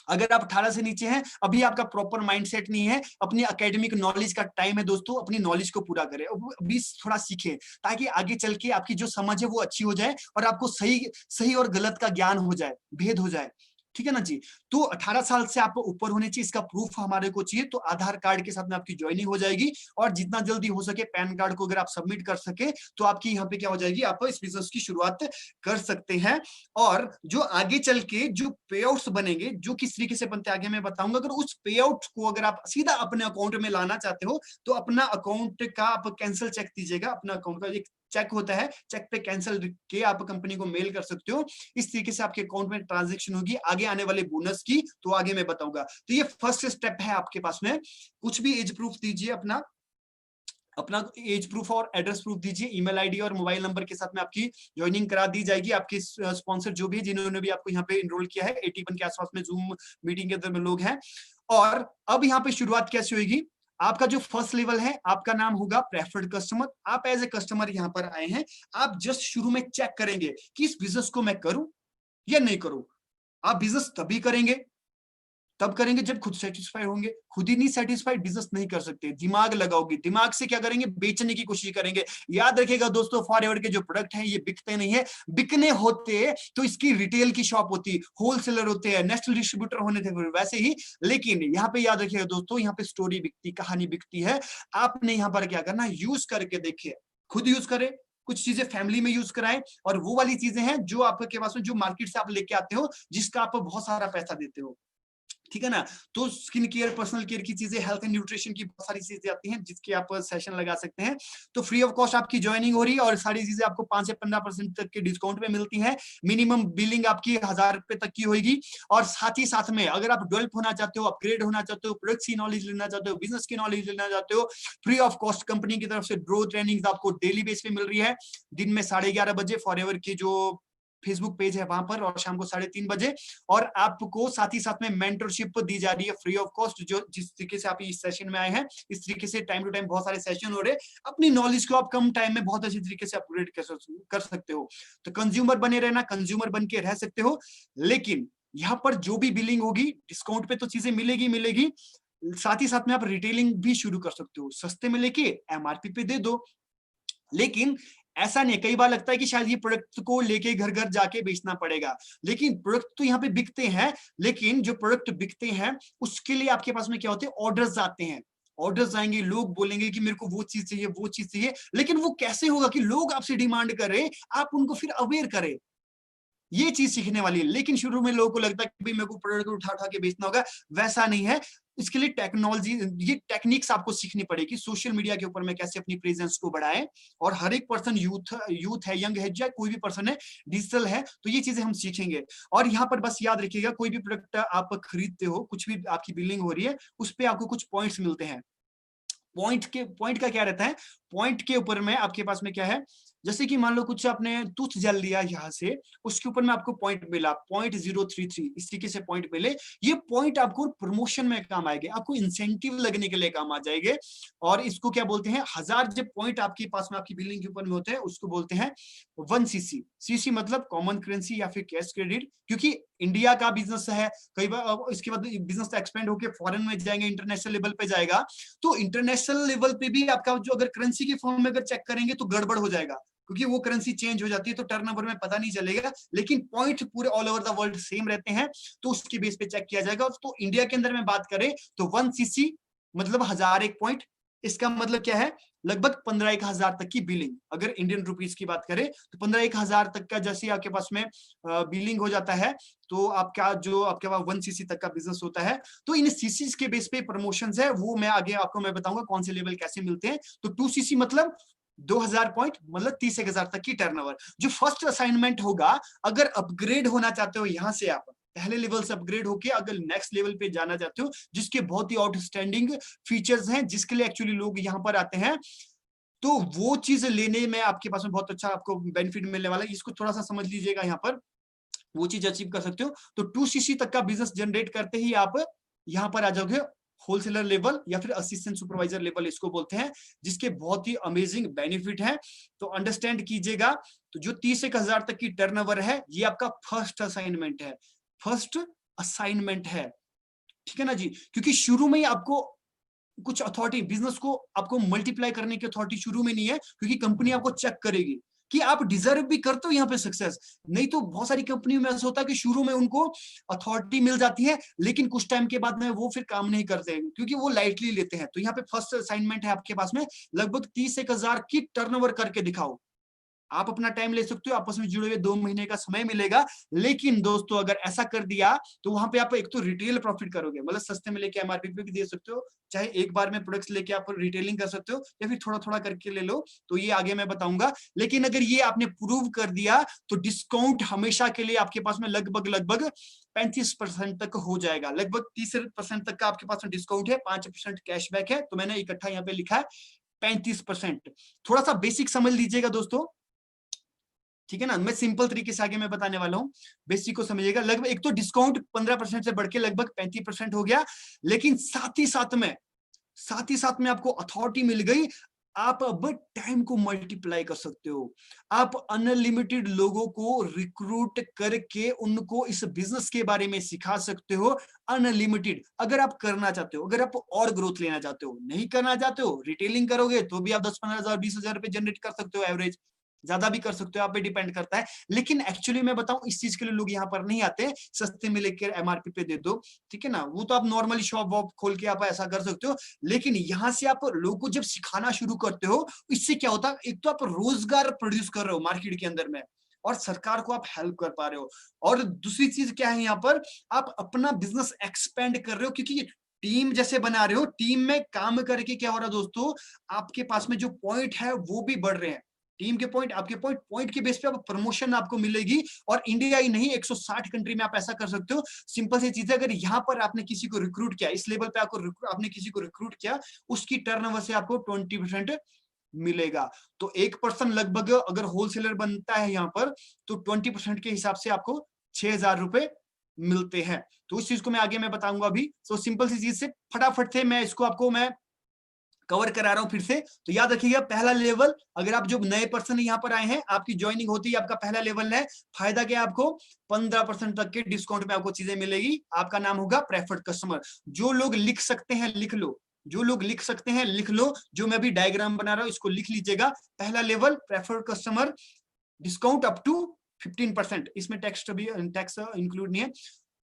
अगर आप 18 से नीचे हैं, अभी आपका प्रॉपर माइंडसेट नहीं है, अपनी एकेडमिक नॉलेज का टाइम है दोस्तों, अपनी नॉलेज को पूरा करें, अभी थोड़ा सीखें, ताकि आगे चल के आपकी जो समझ है वो अच्छी हो जाए और आपको सही और गलत का ज्ञान हो जाए, भेद हो जाए। ठीक है ना जी। तो 18 साल से आप ऊपर होने चाहिए, इसका प्रूफ हमारे को चाहिए। तो आधार कार्ड के साथ में आपकी ज्वाइनिंग हो जाएगी, और जितना जल्दी हो सके पैन कार्ड को अगर आप सबमिट कर सके तो आपकी यहाँ पे क्या हो जाएगी, आप इस बिजनेस की शुरुआत कर सकते हैं। और जो आगे चल के जो पे आउट्स बनेंगे, जो किस तरीके से बनते आगे मैं बताऊंगा। अगर उस पे आउट को अगर आप सीधा अपने अकाउंट में लाना चाहते हो, तो अपना अकाउंट का आप कैंसिल चेक दीजिएगा। अपना अकाउंट का एक चेक होता है, चेक पे कैंसिल के आप कंपनी को मेल कर सकते हो। इस तरीके से आपके अकाउंट में ट्रांजैक्शन होगी। आगे आने वाले बोनस की तो आगे मैं बताऊंगा। तो ये फर्स्ट स्टेप है आपके पास में। कुछ भी एज प्रूफ दीजिए, अपना एज प्रूफ और एड्रेस प्रूफ दीजिए, ईमेल आईडी और मोबाइल नंबर के साथ में आपकी ज्वाइनिंग करा दी जाएगी। आपके स्पॉन्सर जो भी है, जिन्होंने भी आपको यहाँ पे इनरोल किया है, 81 के आसपास में जूम मीटिंग के अंदर में लोग हैं। और अब यहाँ पे शुरुआत कैसे होगी, आपका जो फर्स्ट लेवल है, आपका नाम होगा प्रेफर्ड कस्टमर। आप एज ए कस्टमर यहाँ पर आए हैं, आप जस्ट शुरू में चेक करेंगे कि इस बिजनेस को मैं करूं या नहीं करूं। आप बिजनेस तब करेंगे जब खुद सेटिस्फाइड होंगे। खुद ही नहीं सेटिस्फाइड, बिजनेस नहीं कर सकते। दिमाग लगाओगे, दिमाग से क्या करेंगे, बेचने की कोशिश करेंगे। याद रखिएगा दोस्तों, फॉरएवर के जो प्रोडक्ट हैं ये बिकते नहीं है। बिकने होते तो इसकी रिटेल की शॉप होती, होलसेलर होते हैं, नेशनल डिस्ट्रीब्यूटर होने थे वैसे ही। लेकिन यहाँ पे याद रखिएगा दोस्तों, यहाँ पे स्टोरी बिकती, कहानी बिकती है। आपने यहाँ पर क्या करना, यूज करके देखिए, खुद यूज करें, कुछ चीजें फैमिली में यूज कराएं, और वो वाली चीजें हैं जो आपके पास में, जो मार्केट से आप लेके आते हो, जिसका आप बहुत सारा पैसा देते हो। ठीक है ना। तो स्किन केयर, पर्सनल केयर की चीजें, हेल्थ एंड न्यूट्रिशन की बहुत सारी चीजें आती हैं, जिसके आप सेशन लगा सकते हैं। तो फ्री ऑफ कॉस्ट आपकी ज्वाइनिंग हो रही है, और सारी चीजें आपको 5 से 15% तक के डिस्काउंट में मिलती हैं। मिनिमम बिलिंग आपकी 1000 रुपए तक की होगी। और साथ ही साथ में अगर आप डेवलप होना चाहते हो, अपग्रेड होना चाहते हो, प्रोडक्ट्स की नॉलेज लेना चाहते हो, बिजनेस की नॉलेज लेना चाहते हो, फ्री ऑफ कॉस्ट कंपनी की तरफ से ड्रो ट्रेनिंग आपको डेली बेस पे मिल रही है। दिन में 11:30 बजे फॉरएवर की जो फेसबुक पेज है वहां पर, और शाम को 3:30 बजे। और आपको साथ ही साथ में मेंटरशिप दी जा रही है फ्री ऑफ कॉस्ट। जो जिस तरीके से आप इस सेशन में आए हैं, इस तरीके से टाइम टू टाइम बहुत सारे सेशन हो रहे हैं। अपनी नॉलेज को आप कम टाइम में बहुत अच्छी तरीके से अपग्रेड कर सकते हो। तो कंज्यूमर बने रहना, कंज्यूमर बन के रह सकते हो। लेकिन यहाँ पर जो भी बिलिंग होगी, डिस्काउंट पे तो चीजें मिलेगी। साथ ही साथ में आप रिटेलिंग भी शुरू कर सकते हो, सस्ते में लेके एमआरपी पे दे दो। लेकिन ऐसा नहीं, कई बार लगता है कि शायद ये प्रोडक्ट को लेके घर घर जाके बेचना पड़ेगा। लेकिन प्रोडक्ट तो यहाँ पे बिकते हैं, लेकिन जो प्रोडक्ट बिकते हैं उसके लिए आपके पास में क्या होते हैं, ऑर्डर्स आते हैं। ऑर्डर्स आएंगे, लोग बोलेंगे कि मेरे को वो चीज चाहिए। लेकिन वो कैसे होगा कि लोग आपसे डिमांड करें, आप उनको फिर अवेयर करें। ये चीज सीखने वाली है। लेकिन शुरू में लोगों को लगता है कि भाई मेरे को प्रोडक्ट उठा के बेचना होगा, वैसा नहीं है। इसके लिए टेक्नोलॉजी, ये टेक्निक्स आपको सीखनी पड़ेगी। सोशल मीडिया के ऊपर में कैसे अपनी प्रेजेंस को बढ़ाएं। और हर एक पर्सन, यूथ है, यंग है, या कोई भी पर्सन है, डिजिटल है, तो ये चीजें हम सीखेंगे। और यहाँ पर बस याद रखिएगा, कोई भी प्रोडक्ट आप खरीदते हो, कुछ भी आपकी बिलिंग हो रही है, उस पर आपको कुछ पॉइंट्स मिलते हैं। पॉइंट का क्या रहता है, पॉइंट के ऊपर में आपके पास में क्या है, जैसे कि मान लो कुछ आपने टूथ जल लिया यहाँ से, उसके ऊपर में आपको पॉइंट मिला 0.033, इस तरीके से पॉइंट मिले, ये पॉइंट आपको प्रमोशन में काम आएंगे, आपको इंसेंटिव लगने के लिए काम आ जाएंगे। और इसको क्या बोलते हैं, 1000 जब पॉइंट आपके पास में आपकी बिलिंग के ऊपर में होते हैं उसको बोलते हैं 1 सीसी। सीसी मतलब कॉमन करेंसी या फिर कैश क्रेडिट, क्योंकि इंडिया का बिजनेस है, कई बार इसके बाद बिजनेस एक्सपेंड होकर फॉरेन में जाएंगे, इंटरनेशनल लेवल पे जाएगा, तो इंटरनेशनल लेवल पे भी आपका जो अगर करेंसी की फॉर्म में अगर चेक करेंगे तो गड़बड़ हो जाएगा, क्योंकि वो करेंसी चेंज हो जाती है तो टर्नओवर में पता नहीं चलेगा, लेकिन पॉइंट पूरे all over the world same रहते हैं, तो उसके बेस पे चेक किया जाएगा। तो इंडिया के अंदर में बात करें तो 1 सीसी मतलब 1001 पॉइंट, इसका मतलब क्या है, लगभग 15,000 तक की बिलिंग। अगर इंडियन रुपीस की बात करें तो 15,000 तक का जैसे आपके पास में बिलिंग हो जाता है, तो आपका जो आपके पास 1 सीसी तक का बिजनेस होता है। तो इन सीसीज के बेस पे प्रमोशंस है, वो मैं आगे आपको मैं बताऊंगा कौन से लेवल कैसे मिलते हैं। तो 2 सीसी मतलब 2000 पॉइंट मतलब 30,000 तक की टर्नओवर। जो फर्स्ट असाइनमेंट होगा, अगर अपग्रेड होना चाहते हो यहां से आप पहले लेवल से अपग्रेड होके अगर नेक्स्ट लेवल पे जाना चाहते हो, जिसके बहुत ही आउटस्टैंडिंग फीचर्स हैं, जिसके लिए एक्चुअली लोग यहाँ पर आते हैं, तो वो चीज लेने में आपके पास में बहुत अच्छा आपको बेनिफिट मिलने वाला है। इसको थोड़ा सा समझ लीजिएगा, यहाँ पर वो चीज अचीव कर सकते हो। तो 2 सीसी तक का बिजनेस जनरेट करते ही आप यहाँ पर आ जाओगे होलसेलर लेवल या फिर असिस्टेंट सुपरवाइजर लेवल इसको बोलते हैं, जिसके बहुत ही अमेजिंग बेनिफिट है। तो अंडरस्टैंड कीजिएगा, तो जो 30,000 तक की टर्नओवर है, ये आपका फर्स्ट असाइनमेंट है, फर्स्ट असाइनमेंट है, ठीक है ना जी। क्योंकि शुरू में ही आपको कुछ अथॉरिटी, बिजनेस को आपको मल्टीप्लाई करने की अथॉरिटी शुरू में नहीं है, क्योंकि कंपनी आपको चेक करेगी कि आप डिजर्व भी करते हो यहाँ पे सक्सेस। नहीं तो बहुत सारी कंपनियों में ऐसा होता है कि शुरू में उनको अथॉरिटी मिल जाती है, लेकिन कुछ टाइम के बाद में वो फिर काम नहीं करते क्योंकि वो लाइटली लेते हैं। तो यहाँ पे फर्स्ट असाइनमेंट है आपके पास में, लगभग 30,000 की टर्नओवर करके दिखाओ। आप अपना टाइम ले सकते हो, आपस में जुड़े हुए 2 महीने का समय मिलेगा। लेकिन दोस्तों अगर ऐसा कर दिया तो वहां पे आप एक तो रिटेल प्रॉफिट करोगे, मतलब सस्ते में लेके एमआरपी पे भी दे सकते हो, चाहे एक बार में प्रोडक्ट्स लेके आप रिटेलिंग कर सकते हो, या फिर थोड़ा थोड़ा करके ले लो, तो ये आगे मैं बताऊंगा। लेकिन अगर ये आपने प्रूव कर दिया तो डिस्काउंट हमेशा के लिए आपके पास में लगभग 35% तक हो जाएगा। लगभग 30% तक का आपके पास में डिस्काउंट है, 5% कैशबैक है। तो मैंने इकट्ठा यहाँ पे लिखा है 35%। थोड़ा सा बेसिक समझ लीजिएगा दोस्तों, ठीक है ना। मैं सिंपल तरीके से आगे मैं बताने वाला हूँ, बेसिक को समझिएगा। लगभग एक तो डिस्काउंट 15% से बढ़ के लगभग 35% हो गया, लेकिन साथ ही साथ में आपको अथॉरिटी मिल गई। आप अब टाइम को मल्टीप्लाई कर सकते हो, आप अनलिमिटेड लोगों को रिक्रूट करके उनको इस बिजनेस के बारे में सिखा सकते हो, अनलिमिटेड। अगर आप करना चाहते हो, अगर आप और ग्रोथ लेना चाहते हो, नहीं करना चाहते हो, रिटेलिंग करोगे तो भी आप 10-15,000 20,000 रुपए जनरेट कर सकते हो एवरेज, ज्यादा भी कर सकते हो, आप पे डिपेंड करता है। लेकिन एक्चुअली मैं बताऊं, इस चीज के लिए लोग यहाँ पर नहीं आते, सस्ते में लेकर एमआरपी पे दे दो, ठीक है ना। वो तो आप नॉर्मली शॉप वॉप खोल के आप ऐसा कर सकते हो, लेकिन यहाँ से आप लोगों को जब सिखाना शुरू करते हो, इससे क्या होता है, एक तो आप रोजगार प्रोड्यूस कर रहे हो मार्केट के अंदर में, और सरकार को आप हेल्प कर पा रहे हो। और दूसरी चीज क्या है, यहाँ पर आप अपना बिजनेस एक्सपेंड कर रहे हो, क्योंकि टीम जैसे बना रहे हो, टीम में काम करके क्या हो रहा है दोस्तों, आपके पास में जो पॉइंट है वो भी बढ़ रहे हैं। टीम के पॉइंट, आपके पॉइंट के बेस पे आप प्रमोशन आपको मिलेगी। और इंडिया ही नहीं, 160 कंट्री में आप ऐसा कर सकते हो। सिंपल सी चीज है, अगर यहाँ पर आपने किसी को रिक्रूट किया, इस लेवल पे आपने किसी को रिक्रूट किया, उसकी टर्नओवर से आपको 20% मिलेगा। तो एक पर्सन लगभग अगर होलसेलर बनता है यहाँ पर, तो 20% के हिसाब से आपको 6,000 रुपए मिलते हैं। तो इस चीज को मैं आगे मैं बताऊंगा अभी। तो सिंपल सी चीज से फटाफट से मैं इसको आपको मैं कवर करा रहा हूं फिर से। तो याद रखिएगा, पहला लेवल, अगर आप जो नए पर्सन यहाँ पर आए हैं, आपकी ज्वाइनिंग होती है, आपका पहला लेवल है। फायदा क्या है, आपको 15% तक के डिस्काउंट में आपको चीजें मिलेगी। आपका नाम होगा प्रेफर्ड कस्टमर। जो लोग लिख सकते हैं लिख लो, जो लोग लिख सकते हैं लिख लो, जो मैं अभी डायग्राम बना रहा हूं इसको लिख लीजिएगा। पहला level preferred customer, discount up to 15%, इसमें टैक्स इंक्लूड नहीं है।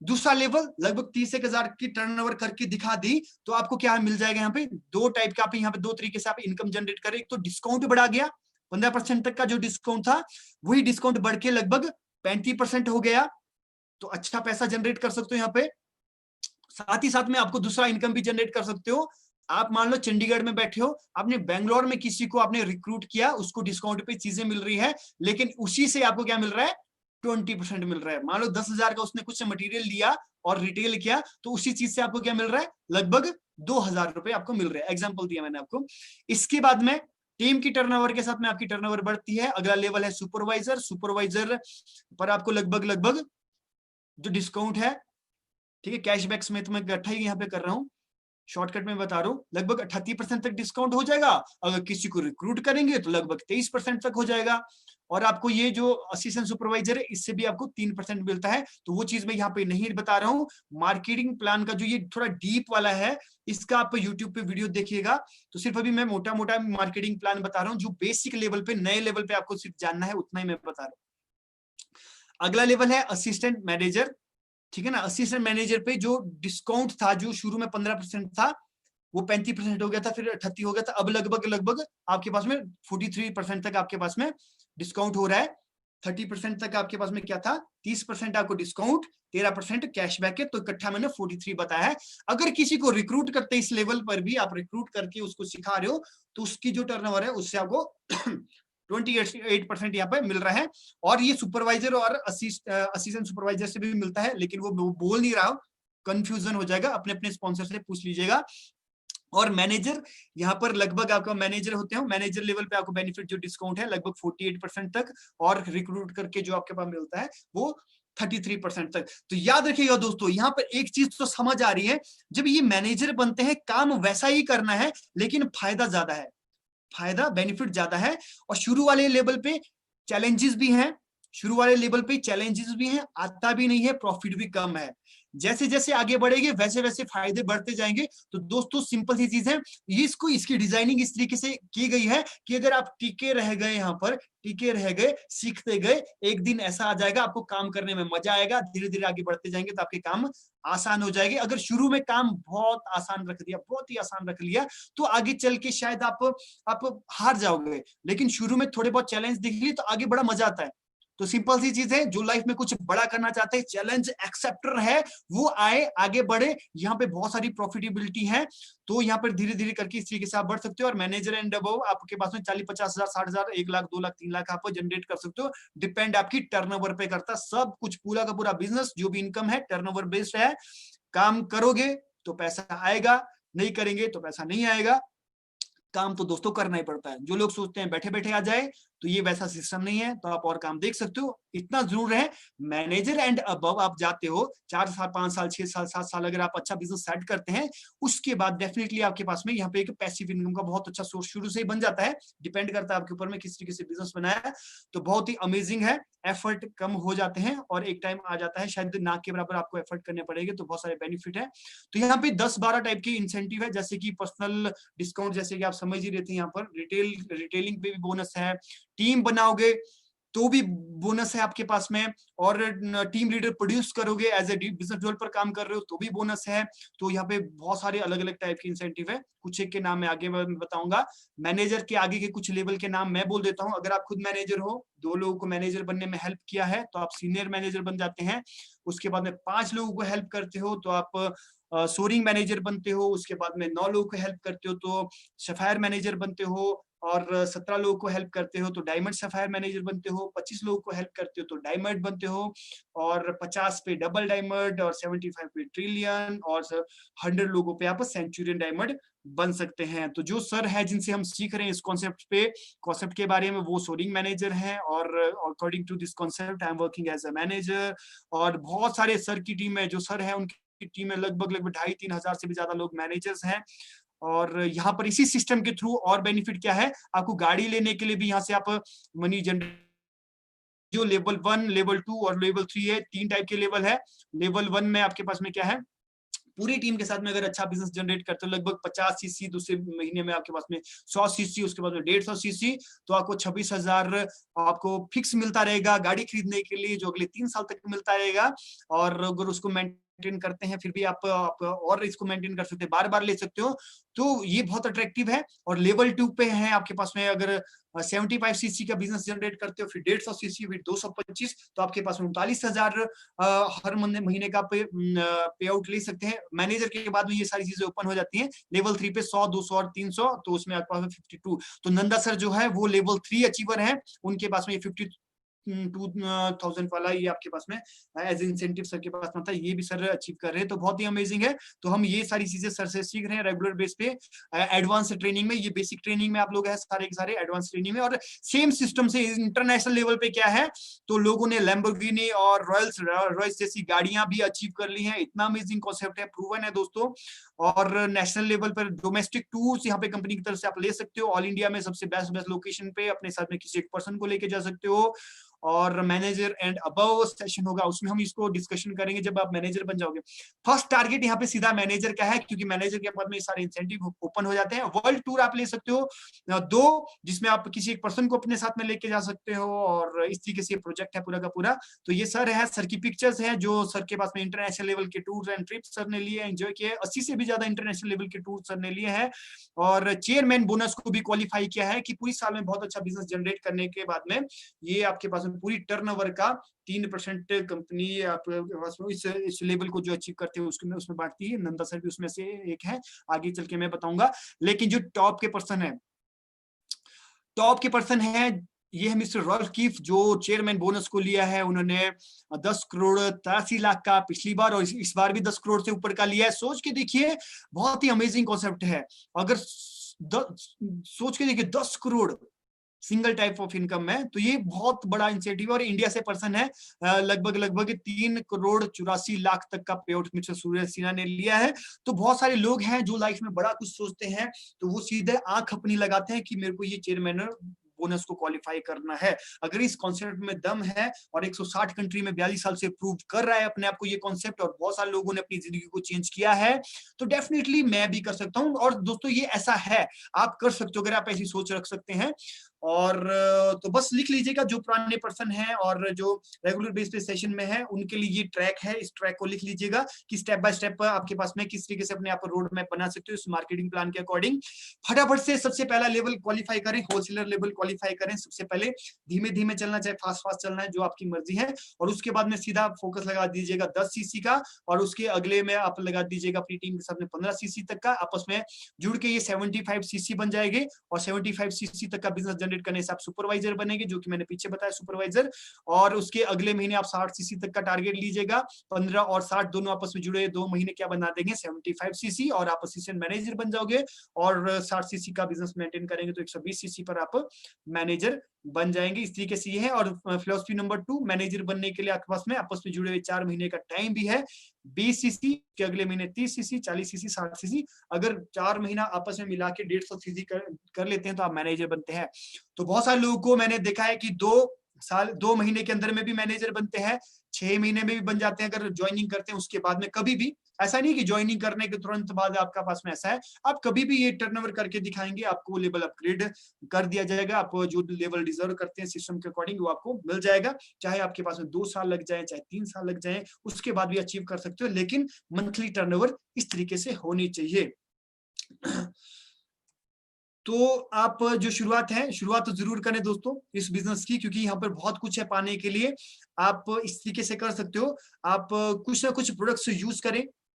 दूसरा लेवल लगभग 30,000 की टर्नओवर करके दिखा दी, तो आपको क्या मिल जाएगा, यहाँ पे 2 टाइप का, आप यहाँ पे 2 तरीके से आप इनकम जनरेट करें। एक तो डिस्काउंट बढ़ा गया, 15% तक का जो डिस्काउंट था वही डिस्काउंट बढ़ के लगभग 35% हो गया, तो अच्छा पैसा जनरेट कर सकते हो यहाँ पे। साथ ही साथ में आपको दूसरा इनकम भी जनरेट कर सकते हो। आप मान लो चंडीगढ़ में बैठे हो, आपने बैंगलोर में किसी को आपने रिक्रूट किया, उसको डिस्काउंट पे चीजें मिल रही है, लेकिन उसी से आपको क्या मिल रहा है, 20% मिल रहा है। मान लो 10,000 का उसने कुछ मटेरियल लिया और रिटेल किया, तो उसी चीज से आपको क्या मिल रहा है, लगभग 2,000 रुपए आपको मिल रहे हैं। एग्जांपल दिया मैंने आपको। इसके बाद में टीम की टर्नओवर के साथ में आपकी टर्नओवर बढ़ती है। अगला लेवल है सुपरवाइजर। सुपरवाइजर पर आपको लगभग जो डिस्काउंट है, ठीक है, कैशबैक समेत मैं इकट्ठा ही यहाँ पे कर रहा हूँ, शॉर्टकट में बता रहा हूँ, लगभग 38% तक डिस्काउंट हो जाएगा। अगर किसी को रिक्रूट करेंगे तो लगभग 23% तक हो जाएगा। और आपको ये जो असिस्टेंट सुपरवाइजर है इससे भी आपको 3% मिलता है। तो वो चीज मैं यहाँ पे नहीं बता रहा हूँ। मार्केटिंग प्लान का जो ये थोड़ा डीप वाला है, इसका आप यूट्यूब पे वीडियो देखिएगा। तो सिर्फ अभी मैं मोटा मोटा मार्केटिंग प्लान बता रहा हूँ, जो बेसिक लेवल पे, नए लेवल पे आपको सिर्फ जानना है उतना ही मैं बता रहा हूँ। अगला लेवल है असिस्टेंट मैनेजर, ठीक है ना। असिस्टेंट मैनेजर पे जो डिस्काउंट था, जो शुरू में 15% था, वो 35% हो गया था, फिर 38 हो गया था। अब लगभग आपके पास में 43% तक आपके पास में डिस्काउंट हो रहा है। 30% तक आपके पास में क्या था, 30% आपको डिस्काउंट, 13% कैशबैक है। तो इकट्ठा मैंने 43 बताया है। अगर किसी को रिक्रूट करते इस लेवल पर भी आप रिक्रूट करके उसको सिखा रहे हो, तो उसकी जो टर्नओवर है उससे आपको 28% यहाँ पे मिल रहा है। और ये सुपरवाइजर और असिस्टेंट सुपरवाइजर से भी मिलता है, लेकिन वो बोल नहीं रहा हो, कंफ्यूजन हो जाएगा, अपने अपने स्पॉन्सर से पूछ लीजिएगा। और मैनेजर, यहाँ पर लगभग आपका मैनेजर होते हैं, मैनेजर लेवल पे आपको बेनिफिट जो डिस्काउंट है लगभग 48% तक, और रिक्रूट करके जो आपके पास मिलता है वो 33% तक। तो याद रखिएगा दोस्तों, यहाँ पर एक चीज तो समझ आ रही है, जब ये मैनेजर बनते हैं काम वैसा ही करना है, लेकिन फायदा ज्यादा है, फायदा बेनिफिट ज्यादा है। और शुरू वाले लेवल पे चैलेंजेस भी हैं, शुरू वाले लेवल पे चैलेंजेस भी हैं, आता भी नहीं है, प्रॉफिट भी कम है। जैसे जैसे आगे बढ़ेंगे वैसे वैसे फायदे बढ़ते जाएंगे। तो दोस्तों सिंपल सी चीज है, ये इसकी डिजाइनिंग इस तरीके से की गई है कि अगर आप टिके रह गए, यहाँ पर टिके रह गए, सीखते गए, एक दिन ऐसा आ जाएगा आपको काम करने में मजा आएगा, धीरे धीरे आगे बढ़ते जाएंगे तो आपके काम आसान हो जाएंगे। अगर शुरू में काम बहुत आसान रख दिया, बहुत ही आसान रख लिया, तो आगे चल के शायद आप हार जाओगे। लेकिन शुरू में थोड़े बहुत चैलेंज दिख लिए तो आगे बड़ा मजा आता है। तो सिंपल सी चीज है, जो लाइफ में कुछ बड़ा करना चाहते हैं, चैलेंज एक्सेप्टर है, वो आए, आगे बढ़े। यहाँ पे बहुत सारी प्रॉफिटेबिलिटी है, तो यहाँ पर धीरे धीरे करके इस तरीके से आप बढ़ सकते हो। और मैनेजर एंड अबव आपके पास में 40-50 हजार, 60 हजार, 1 लाख, 2 लाख, 3 लाख आप जनरेट कर सकते हो। डिपेंड आपकी टर्नओवर पे करता, सब कुछ पूरा का पूरा बिजनेस जो भी इनकम है टर्नओवर बेस्ड है। काम करोगे तो पैसा आएगा, नहीं करेंगे तो पैसा नहीं आएगा। काम तो दोस्तों करना ही पड़ता है। जो लोग सोचते हैं बैठे बैठे आ जाए, तो ये वैसा सिस्टम नहीं है। तो आप और काम देख सकते हो। इतना जरूर है, मैनेजर एंड अबव आप जाते हो, 4 साल, 5 साल, 6 साल, 7 साल, अगर आप अच्छा बिजनेस सेट करते हैं, उसके बाद डेफिनेटली आपके पास में यहाँ पे एक पैसिव इनकम का बहुत अच्छा सोर्स शुरू से ही बन जाता है। डिपेंड करता है आपके ऊपर में किस तरीके से बिजनेस बनाया है। तो बहुत ही अमेजिंग है, एफर्ट कम हो जाते हैं और एक टाइम आ जाता है शायद ना के बराबर आपको एफर्ट करने पड़ेंगे। तो बहुत सारे बेनिफिट है। तो यहाँ पे 10-12 टाइप के इंसेंटिव है, जैसे कि पर्सनल डिस्काउंट, जैसे कि आप समझ ही रहे थे, यहाँ पर रिटेलिंग पे भी बोनस है, टीम बनाओगे तो भी बोनस है आपके पास में, और टीम लीडर प्रोड्यूस करोगे, एज ए बिजनेस डेवलपर काम कर रहे हो तो भी बोनस है। तो यहाँ पे बहुत सारे अलग अलग टाइप के इंसेंटिव है, कुछ एक के नाम मैं आगे बताऊंगा। मैनेजर के आगे के कुछ लेवल के नाम मैं बोल देता हूँ। अगर आप खुद मैनेजर हो, 2 लोगों को मैनेजर बनने में हेल्प किया है तो आप सीनियर मैनेजर बन जाते हैं। उसके बाद में 5 लोगों को हेल्प करते हो तो आप सोरिंग मैनेजर बनते हो। उसके बाद में 9 लोगों को हेल्प करते हो तो सफायर मैनेजर बनते हो, और 17 लोगों को हेल्प करते हो तो डायमंड सफायर मैनेजर बनते हो, 25 लोगों को हेल्प करते हो तो डायमंड बनते हो, और 50 पे डबल डायमंड, और 75 पे ट्रिलियन, और 100 लोगों पे आप सेंचुरियन डायमंड बन सकते हैं। तो जो सर है जिनसे हम सीख रहे हैं इस कॉन्सेप्ट के बारे में, वो सोरिंग मैनेजर हैं, और according to this concept I am working as a manager. और बहुत सारे सर की टीम है, जो सर है उनकी टीम में लगभग 2,500-3 हजार से भी ज्यादा लोग मैनेजर्स हैं। और यहाँ पर इसी सिस्टम के थ्रू और बेनिफिट क्या है, आपको गाड़ी लेने के लिए भी यहाँ से आप मनी जनरेट, जो लेवल 1, लेवल 2 और लेवल 3 है, 3 टाइप के लेवल है। लेवल 1 में आपके पास में क्या है, पूरी टीम के साथ में अगर अच्छा बिजनेस जनरेट करते हो, लगभग 50 सीसी, दूसरे महीने में आपके पास में 100 सीसी, उसके बाद में 150 सीसी, तो आपको 26,000 आपको फिक्स मिलता रहेगा गाड़ी खरीदने के लिए, जो अगले 3 साल तक मिलता रहेगा। और अगर उसको मेंटेन करते हैं फिर भी आप और इसको मेंटेन कर सकते हैं, बार बार ले सकते हो। तो ये बहुत अट्रैक्टिव है। और लेवल 2 पे है आपके पास में, अगर 75 सीसी का बिजनेस जनरेट करते हो, फिर 150 सीसी, फिर 225, तो आपके पास में 39,000 हर महीने का पे आउट ले सकते हैं। मैनेजर के बाद में ये सारी चीजें ओपन हो जाती हैं। लेवल 3 पे 100, 200 और 300, तो उसमें आपके पास 52। तो नंदा सर जो है वो लेवल 3 अचीवर है, उनके पास में 52 2,000 वाला ये आपके पास में एज इंसेंटिव सर के पास में था, ये भी सर अचीव कर रहे हैं, तो बहुत ही अमेजिंग है। तो हम ये सारी चीजें सर से सीख रहे हैं रेगुलर बेस पे, एडवांस ट्रेनिंग में, ये बेसिक ट्रेनिंग में आप लोग हैं सारे के सारे, एडवांस ट्रेनिंग में, और सेम सिस्टम से इंटरनेशनल लेवल पे क्या है, तो लोगों ने लैम्बोर्गिनी और रॉयल्स जैसी गाड़ियां भी अचीव कर ली हैं। इतना अमेजिंग कॉन्सेप्ट है, प्रूवन है दोस्तों। और नेशनल लेवल पर डोमेस्टिक टूर्स यहाँ पे कंपनी की तरफ से आप ले सकते हो, ऑल इंडिया में सबसे बेस्ट लोकेशन पे अपने साथ में किसी एक पर्सन को लेके जा सकते हो। और मैनेजर एंड अबव सेशन होगा, उसमें हम इसको डिस्कशन करेंगे जब आप मैनेजर बन जाओगे। फर्स्ट टारगेट यहाँ पे सीधा मैनेजर का है, क्योंकि मैनेजर के बाद में सारे इंसेंटिव ओपन हो जाते हैं। वर्ल्ड टूर आप ले सकते हो 2, जिसमें आप किसी एक पर्सन को अपने साथ में लेके जा सकते हो, और इस तरीके से प्रोजेक्ट है पूरा का पूरा। तो ये सर है, सर की पिक्चर्स है जो सर के पास में इंटरनेशनल लेवल के टूर्स एंड ट्रिप्स सर ने लिए, एंजॉय किए। 80 से भी ज्यादा इंटरनेशनल लेवल के टूर सर ने लिए हैं, और चेयरमैन बोनस को भी क्वालिफाई किया है कि पूरी साल में बहुत अच्छा बिजनेस जनरेट करने के बाद में ये आपके पास में पूरी टर्नओवर का 3% कंपनी इस लेवल को जो अचीव करते हैं उसमें बांटती है। नंदा सर भी उसमें से एक है, आगे चल के मैं बताऊंगा। लेकिन जो टॉप के पर्सन है ये है मिस्टर रॉल्फ कीफ, जो चेयरमैन बोनस को लिया है। उन्होंने 10 करोड़ 83 लाख का पिछली बार, और इस बार भी 10 करोड़ से ऊपर का लिया है। सोच के देखिए, बहुत ही अमेजिंग कॉन्सेप्ट है। अगर सोच के देखिए 10 crore single type of income है, तो ये बहुत बड़ा इंसेंटिव। और इंडिया से पर्सन है, लगभग 3 करोड़ 84 लाख तक का पे आउट मिस्टर सूर्य सिन्हा ने लिया है। तो बहुत सारे लोग हैं जो लाइफ में बड़ा कुछ सोचते हैं, तो वो सीधे आंख अपनी लगाते हैं कि मेरे को ये चेयरमैन बोनस को क्वालिफाई करना है। अगर इस कॉन्सेप्ट में दम है, और 160 कंट्री में 42 साल से प्रूव कर रहा है अपने आप को ये कॉन्सेप्ट, और बहुत सारे लोगों ने अपनी जिंदगी को चेंज किया है, तो डेफिनेटली मैं भी कर सकता हूं। और दोस्तों ये ऐसा है, आप कर सकते हो अगर आप ऐसी सोच रख सकते हैं। और तो बस लिख लीजिएगा, जो पुराने पर्सन हैं और जो रेगुलर बेस पे सेशन में है, उनके लिए ये ट्रैक है। इस ट्रैक को लिख लीजिएगा कि स्टेप बाय स्टेप आपके पास में किस तरीके से अपने आप रोड मैप बना सकते हो इस मार्केटिंग प्लान के अकॉर्डिंग। फटाफट से सबसे पहला लेवल क्वालिफाई करें, होलसेलर लेवल क्वालिफाई करें सबसे पहले। धीमे धीमे चलना, चाहे फास्ट चलना है, जो आपकी मर्जी है। और उसके बाद में सीधा फोकस लगा दीजिएगा 10 सीसी का, और उसके अगले में आप लगा दीजिएगा अपनी टीम के साथ में 15 सीसी तक का। आपस में जुड़ के ये 75 सीसी बन जाएंगे, और 75 सीसी तक का बिजनेस जनरेट करने से आप सुपरवाइजर बनेंगे, जो कि मैंने पीछे बताया सुपरवाइजर। और उसके अगले महीने आप 60 सीसी तक का टारगेट लीजिएगा। 15 और 60 दोनों आपस में जुड़े 2 महीने क्या बना देंगे, 75 सीसी, और आप असिस्टेंट मैनेजर बन जाओगे। और 60 सीसी का बिजनेस मेंटेन करेंगे तो 120 सीसी पर आप मैनेजर बन जाएंगे। इस तरीके से ये है। और फिलॉसफी नंबर 2, मैनेजर बनने के लिए आपके पास में आपस में जुड़े हुए 4 महीने का टाइम भी है। 20 सीसी के अगले महीने 30 सीसी, 40 सीसी, 60 सीसी। अगर 4 महीना आपस में मिला के 150 सीसी कर लेते हैं तो आप मैनेजर बनते हैं। तो बहुत सारे लोगों को मैंने देखा है कि 2 महीने के अंदर में भी मैनेजर बनते हैं, 6 महीने में भी बन जाते हैं अगर ज्वाइनिंग करते हैं। उसके बाद में कभी भी ऐसा नहीं कि ज्वाइनिंग करने के तुरंत बाद आपका पास में ऐसा है, आप कभी भी ये टर्नओवर करके दिखाएंगे, आपको लेवल अपग्रेड कर दिया जाएगा। आप जो लेवल डिजर्व करते हैं सिस्टम के अकॉर्डिंग, वो आपको मिल जाएगा। चाहे आपके पास में 2 साल लग जाए, चाहे 3 साल लग जाए, उसके बाद भी अचीव कर सकते हो। लेकिन मंथली टर्नओवर इस तरीके से होनी चाहिए। तो आप जो शुरुआत तो जरूर करें दोस्तों इस बिजनेस की, क्योंकि यहाँ पर बहुत कुछ है पाने के लिए। आप इस तरीके से कर सकते हो, आप कुछ ना कुछ प्रोडक्ट्स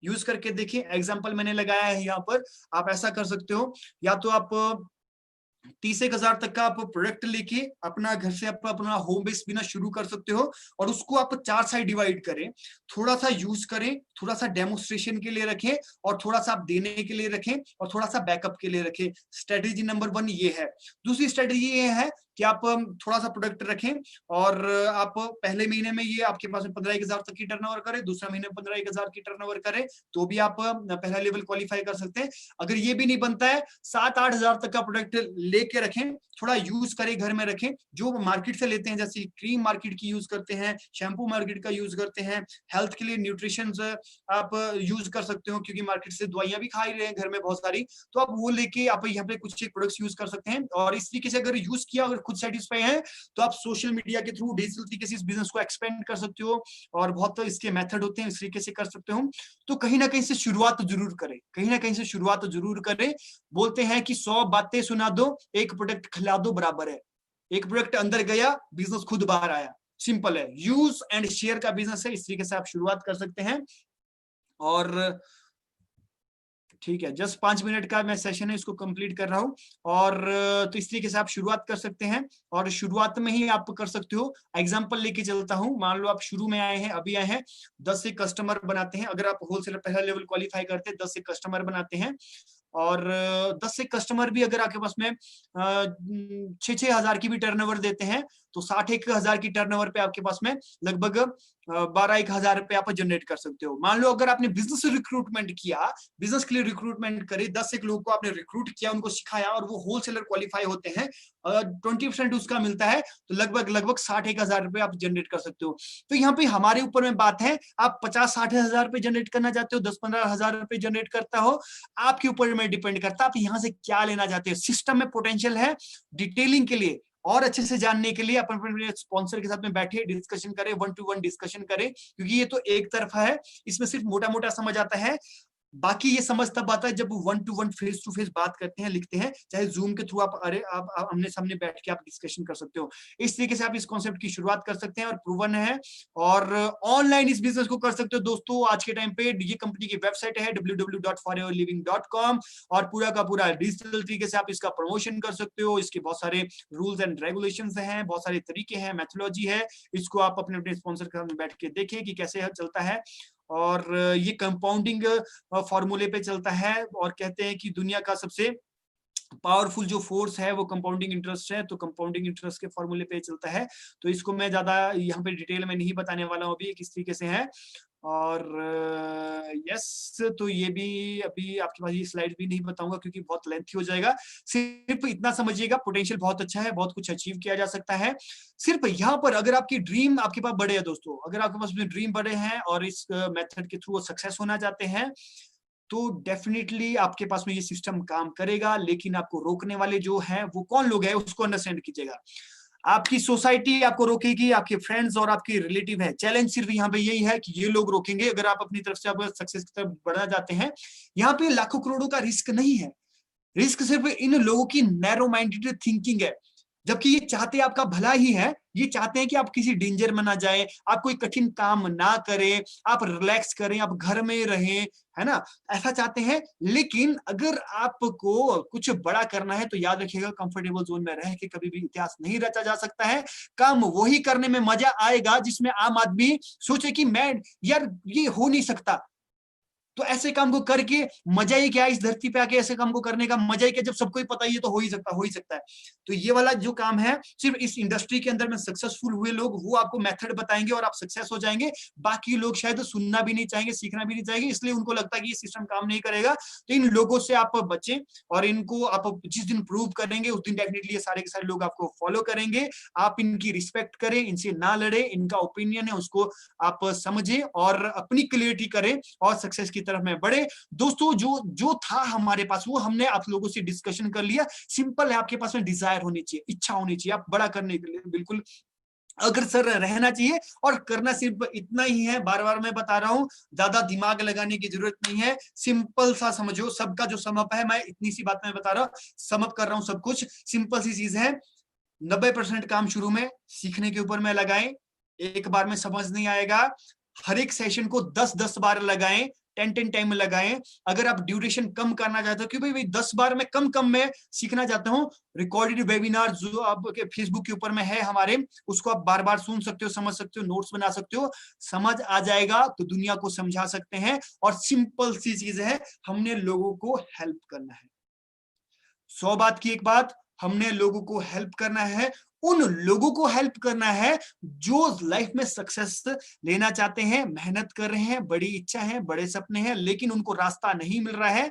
यूज करके देखिए। एग्जांपल मैंने लगाया है यहाँ पर, आप ऐसा कर सकते हो, या तो आप 30,000 तक का आप प्रोडक्ट लेके अपना घर से अपना होम बेस बिना शुरू कर सकते हो, और उसको आप 4 साइड डिवाइड करें। थोड़ा सा यूज करें, थोड़ा सा डेमोन्स्ट्रेशन के लिए रखें, और थोड़ा सा आप देने के लिए रखें, और थोड़ा सा बैकअप के लिए रखें। स्ट्रेटेजी नंबर 1 ये है। दूसरी स्ट्रेटेजी ये है कि आप थोड़ा सा प्रोडक्ट रखें, और आप पहले महीने में ये आपके पास में 15,000 तक की टर्नओवर करे, दूसरा महीने में 15,000 की टर्नओवर करे, तो भी आप पहला लेवल क्वालिफाई कर सकते हैं। अगर ये भी नहीं बनता है, 7-8 हजार तक का प्रोडक्ट लेके रखें, थोड़ा यूज करें, घर में रखें। जो मार्केट से लेते हैं, जैसे क्रीम मार्केट की यूज करते हैं, शैम्पू मार्केट का यूज करते हैं, हेल्थ के लिए न्यूट्रिशन आप यूज कर सकते हो, क्योंकि मार्केट से दवाइयां भी खा ही रहे हैं घर में बहुत सारी, तो आप वो लेके आप यहाँ पे कुछ एक प्रोडक्ट्स यूज कर सकते हैं। और इस तरीके से अगर यूज किया, अगर खुद सेटिस्फाई है, तो आप सोशल मीडिया के थ्रू डिजिटल तरीके से इस बिजनेस को एक्सपेंड कर सकते हो, और बहुत इसके मेथड होते हैं, इस तरीके से कर सकते हो। तो कहीं ना कहीं से शुरुआत जरूर करें, कहीं ना कहीं से शुरुआत जरूर करें। बोलते हैं कि 100 बातें सुना दो, एक प्रोडक्ट खिला दो, बराबर है। एक प्रोडक्ट अंदर गया, बिजनेस खुद बाहर आया। सिंपल है, यूज एंड शेयर का बिजनेस है। इस तरीके से आप शुरुआत कर सकते हैं। और ठीक है, जस्ट 5 मिनट का मैं सेशन है, इसको कंप्लीट कर रहा हूँ। और तो इस तरीके से आप शुरुआत कर सकते हैं, और शुरुआत में ही आप कर सकते हो। एग्जांपल लेके चलता हूँ, मान लो आप शुरू में आए हैं, अभी आए हैं, 10 से कस्टमर बनाते हैं। अगर आप होलसेलर पहला लेवल क्वालिफाई करते हैं, 10 से कस्टमर बनाते हैं, और 10 से कस्टमर भी अगर आपके पास में 6-6 हजार की भी टर्नओवर देते हैं, तो 60-1 हजार की टर्नओवर पे आपके पास में लगभग 12-1 हजार रुपए आप जनरेट कर सकते हो। मान लो अगर आपने बिजनेस रिक्रूटमेंट किया, बिजनेस के लिए रिक्रूटमेंट करे, 10 एक लोगों को आपने रिक्रूट किया, उनको सिखाया, और वो होलसेलर क्वालिफाई होते हैं, 20% उसका मिलता है, तो लगभग 60-1 हजार रुपए आप जनरेट कर सकते हो। तो यहाँ पे हमारे ऊपर में बात है, आप 50-60 हजार रुपए जनरेट करना चाहते हो, 10-15 हजार रुपए जनरेट करता हो, आपके ऊपर में डिपेंड करता है आप यहाँ से क्या लेना चाहते हो। सिस्टम में पोटेंशियल है, डिटेलिंग के लिए और अच्छे से जानने के लिए अपने स्पॉन्सर के साथ में बैठे डिस्कशन करें, 1-to-1 डिस्कशन करें, क्योंकि ये तो एक तरफा है, इसमें सिर्फ मोटा मोटा समझ आता है, बाकी ये समझ तब आता है जब 1-to-1 फेस टू फेस बात करते हैं, लिखते हैं, चाहे जूम के थ्रू आप आमने सामने बैठ के आप डिस्कशन कर सकते हो। इस तरीके से आप इस कॉन्सेप्ट की शुरुआत कर सकते हैं, और प्रूवन है, और ऑनलाइन इस बिजनेस को कर सकते हो। दोस्तों आज के टाइम पे ये कंपनी की वेबसाइट है www.foreverliving.com, और पूरा का पूरा डिजिटल तरीके से आप इसका प्रमोशन कर सकते हो। इसके बहुत सारे रूल्स एंड रेगुलेशंस हैं, बहुत सारे तरीके हैं, मेथोलॉजी है, इसको आप अपने अपने स्पॉन्सर के साथ बैठ के देखिए कि कैसे चलता है। और ये कंपाउंडिंग फॉर्मूले पे चलता है, और कहते हैं कि दुनिया का सबसे पावरफुल जो फोर्स है वो कंपाउंडिंग इंटरेस्ट है, तो कंपाउंडिंग इंटरेस्ट के फॉर्मूले पे चलता है। तो इसको मैं ज्यादा यहाँ पे डिटेल में नहीं बताने वाला हूँ अभी किस तरीके से है। और यस, तो ये भी अभी आपके पास ये स्लाइड भी नहीं बताऊंगा क्योंकि बहुत लेंथी हो जाएगा। सिर्फ इतना समझिएगा, पोटेंशियल बहुत अच्छा है, बहुत कुछ अचीव किया जा सकता है। सिर्फ यहाँ पर अगर आपकी ड्रीम आपके पास बड़े है दोस्तों, अगर आपके पास ड्रीम बड़े हैं और इस मेथड के थ्रू सक्सेस होना चाहते हैं, तो डेफिनेटली आपके पास में ये सिस्टम काम करेगा। लेकिन आपको रोकने वाले जो हैं वो कौन लोग हैं, उसको अंडरस्टैंड कीजिएगा। आपकी सोसाइटी आपको रोकेगी, आपके फ्रेंड्स और आपके रिलेटिव है। चैलेंज सिर्फ यहाँ पे यही है कि ये लोग रोकेंगे। अगर आप अपनी तरफ से आप सक्सेस की तरफ बढ़ना चाहते हैं, यहाँ पे लाखों करोड़ों का रिस्क नहीं है, रिस्क सिर्फ इन लोगों की नैरो माइंडेड थिंकिंग है। जबकि ये चाहते आपका भला ही है, ये चाहते हैं कि आप किसी डेंजर में ना जाए, आप कोई कठिन काम ना करें, आप रिलैक्स करें, आप घर में रहें, है ना, ऐसा चाहते हैं। लेकिन अगर आपको कुछ बड़ा करना है तो याद रखिएगा, कंफर्टेबल जोन में रह के कभी भी इतिहास नहीं रचा जा सकता है। काम वही करने में मजा आएगा जिसमें आम आदमी सोचे कि मैं यार ये हो नहीं सकता, तो ऐसे काम को करके मजा ही क्या, इस धरती पे आके ऐसे काम को करने का मजा ही क्या, जब सबको ही पता ही है तो हो ही सकता है। तो ये वाला जो काम है, सिर्फ इस इंडस्ट्री के अंदर में सक्सेसफुल हुए लोग वो आपको मेथड बताएंगे और आप सक्सेस हो जाएंगे। बाकी लोग शायद सुनना भी नहीं चाहेंगे, सीखना भी नहीं चाहेंगे, इसलिए उनको लगता है कि ये सिस्टम काम नहीं करेगा। तो इन लोगों से आप बचें, और इनको आप जिस दिन प्रूव करेंगे उस दिन डेफिनेटली ये सारे के सारे लोग आपको फॉलो करेंगे। आप इनकी रिस्पेक्ट करें, इनसे ना लड़े, इनका ओपिनियन है उसको आप समझें और अपनी क्लियरिटी करें और सक्सेस की तरफ में बढ़े। दोस्तों जो था हमारे पास वो हमने आप लोगों से डिस्कशन कर लिया। सिंपल है, आपके पास में डिजायर होनी चाहिए, इच्छा होनी चाहिए, आप बड़ा करने के लिए बिल्कुल अग्रसर रहना चाहिए। और करना सिर्फ इतना ही है, बार बार मैं बता रहा हूं, ज्यादा दिमाग लगाने की जरूरत नहीं है, सिंपल सा समझो। सबका जो समअप है, मैं इतनी सी बात में बता रहा हूं, समअप कर रहा हूं सब कुछ, सिंपल सी चीज है। 90% काम शुरू में सीखने के ऊपर में लगाएं, एक बार में समझ नहीं आएगा। हर एक सेशन को 10-10 बार लगाएं, 10-10 टाइम में लगाएं। अगर आप ड्यूरेशन कम करना चाहते हो, क्योंकि भाई 10 बार में कम में सीखना चाहता हूं, रिकॉर्डेड वेबिनार जो आपके फेसबुक के ऊपर में है हमारे, उसको आप बार बार सुन सकते हो, समझ सकते हो, नोट्स बना सकते हो, समझ आ जाएगा तो दुनिया को समझा सकते हैं। और सिंपल सी चीज है, हमने लोगों को हेल्प करना है। 100 बात की एक बात, हमने लोगों को हेल्प करना है। उन लोगों को हेल्प करना है जो लाइफ में सक्सेस लेना चाहते हैं, मेहनत कर रहे हैं, बड़ी इच्छा है, बड़े सपने हैं, लेकिन उनको रास्ता नहीं मिल रहा है,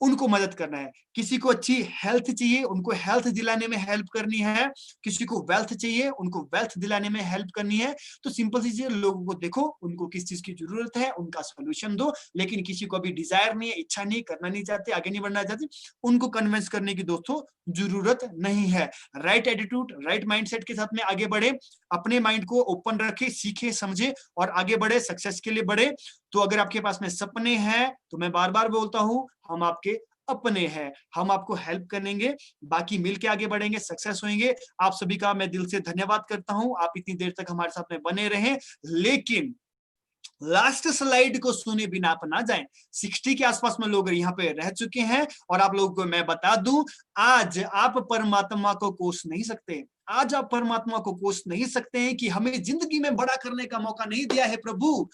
उनको मदद करना है। किसी को अच्छी हेल्थ चाहिए, उनको हेल्थ दिलाने में हेल्प करनी है। किसी को वेल्थ चाहिए, उनको वेल्थ दिलाने में हेल्प करनी है। तो सिंपल सी चीज, लोगों को देखो, उनको किस चीज की जरूरत है, उनका सोल्यूशन दो। लेकिन किसी को अभी डिजायर नहीं है, इच्छा नहीं, करना नहीं चाहते, आगे नहीं बढ़ना चाहते, उनको कन्विंस करने की दोस्तों जरूरत नहीं है। राइट एटीट्यूड, राइट माइंडसेट के साथ में आगे बढ़े, अपने माइंड को ओपन रखे, सीखे, समझे और आगे बढ़े, सक्सेस के लिए बढ़े। तो अगर आपके पास में सपने हैं, तो मैं बार बार बोलता हूं, हम आपके अपने हैं, हम आपको हेल्प करेंगे, बाकी मिलके आगे बढ़ेंगे, सक्सेस होंगे। आप सभी का मैं दिल से धन्यवाद करता हूं, आप इतनी देर तक हमारे साथ में बने रहे। लेकिन लास्ट स्लाइड को सुने बिना आप ना जाएं। 60 के आसपास में लोग यहाँ पे रह चुके हैं और आप लोगों को मैं बता दूं, आज आप परमात्मा को कोस नहीं सकते। आज आप परमात्मा को कोस नहीं सकते हैं कि हमें जिंदगी में बड़ा करने का मौका नहीं दिया है प्रभु,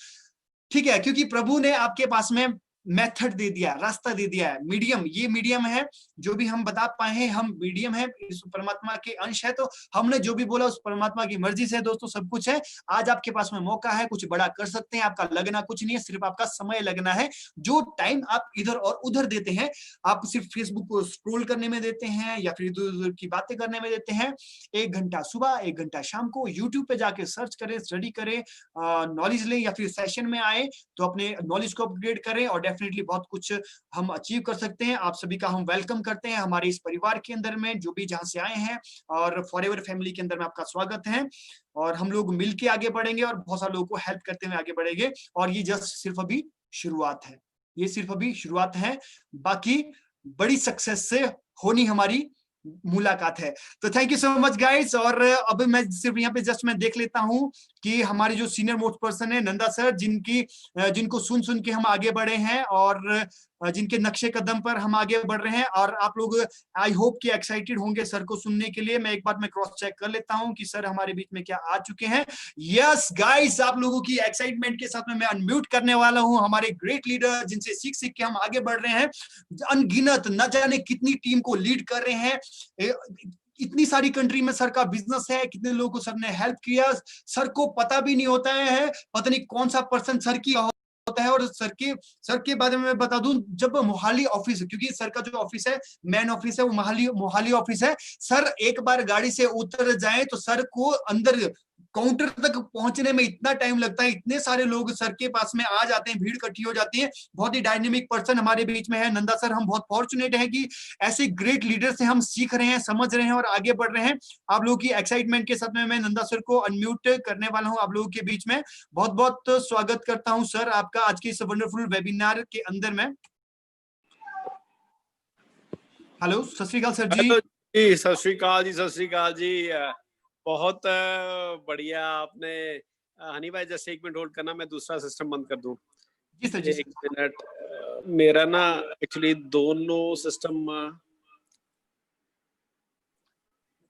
ठीक है, क्योंकि प्रभु ने आपके पास में मेथड दे दिया, रास्ता दे दिया है। मीडियम, ये मीडियम है जो भी हम बता पाए हैं, हम मीडियम है, इस परमात्मा के अंश है, तो हमने जो भी बोला उस परमात्मा की मर्जी से दोस्तों सब कुछ है। आज आपके पास में मौका है, कुछ बड़ा कर सकते हैं, आपका लगना कुछ नहीं है, सिर्फ आपका समय लगना है। जो टाइम आप इधर और उधर देते हैं, आप सिर्फ फेसबुक को स्क्रॉल करने में देते हैं या फिर इधर उधर की बातें करने में देते हैं, 1 घंटा सुबह 1 घंटा शाम को यूट्यूब पे जाके सर्च करें, स्टडी करें, नॉलेज लें, या फिर सेशन में आए तो अपने नॉलेज को अपग्रेड करें और डेफिनेटली बहुत कुछ हम अचीव कर सकते हैं। आप सभी का हम वेलकम करते हैं हमारे इस परिवार के अंदर में, जो भी जहां से आए हैं, और फॉरएवर फैमिली के अंदर में आपका स्वागत है। और हम लोग मिलके आगे बढ़ेंगे और बहुत सारे लोगों को हेल्प करते हुए आगे बढ़ेंगे। और ये जस्ट सिर्फ अभी शुरुआत है, ये सिर्फ अभी शुरुआत है, बाकी बड़ी सक्सेस से होनी हमारी मुलाकात है। तो thank you so much guys. और अब मैं सिर्फ यहाँ पे जस्ट मैं देख लेता हूँ कि हमारे जो सीनियर मोस्ट पर्सन है नंदा सर, जिनको सुन सुन के हम आगे बढ़े हैं और जिनके नक्शे कदम पर हम आगे बढ़ रहे हैं। और आप लोग आई होप कि एक्साइटेड होंगे सर को सुनने के लिए। मैं एक बार मैं क्रॉस चेक कर लेता हूं कि सर हमारे बीच में क्या आ चुके हैं। यस गाइस, आप लोगों की एक्साइटमेंट के साथ में मैं अनम्यूट करने वाला हूं हमारे ग्रेट लीडर, जिनसे सीख सीख के हम आगे बढ़ रहे हैं। अनगिनत, न जाने कितनी टीम को लीड कर रहे हैं, इतनी सारी कंट्री में सर का बिजनेस है, कितने लोगों को सर ने हेल्प किया, सर को पता भी नहीं होता है, पता नहीं कौन सा पर्सन सर की होता है। और सर के बारे में मैं बता दूं, जब मोहाली ऑफिस, क्योंकि सर का जो ऑफिस है, मेन ऑफिस है, वो मोहाली ऑफिस है। सर एक बार गाड़ी से उतर जाए तो सर को अंदर काउंटर तक पहुंचने में इतना टाइम लगता है, इतने सारे लोग सर के पास में आ जाते हैं, भीड़ इकट्ठी हो जाती है। बहुत ही डायनेमिक पर्सन हमारे बीच में है नंदा सर। हम बहुत फॉर्चुनेट हैं कि ऐसे ग्रेट लीडर से हम सीख रहे हैं, समझ रहे हैं और आगे बढ़ रहे हैं। आप लोगों की एक्साइटमेंट के साथ में मैं नंदा सर को अनम्यूट करने वाला हूं आप लोगों के बीच में। बहुत बहुत स्वागत करता हूं सर आपका आज के इस वंडरफुल वेबिनार के अंदर में। हेलो, सत श्री अकाल सर जी। सत श्री अकाल जी, सत श्री अकाल जी। बहुत बढ़िया आपने। हनी भाई जैसे 1 मिनट होल्ड करना, मैं दूसरा सिस्टम बंद कर दूं। जी सर, जी 1 मिनट। मेरा ना एक्चुअली दोनों system,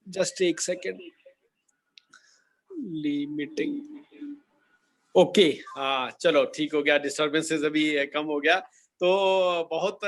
just 1 second, meeting. Okay, हाँ चलो ठीक हो गया, डिस्टर्बेंसेस अभी कम हो गया। तो बहुत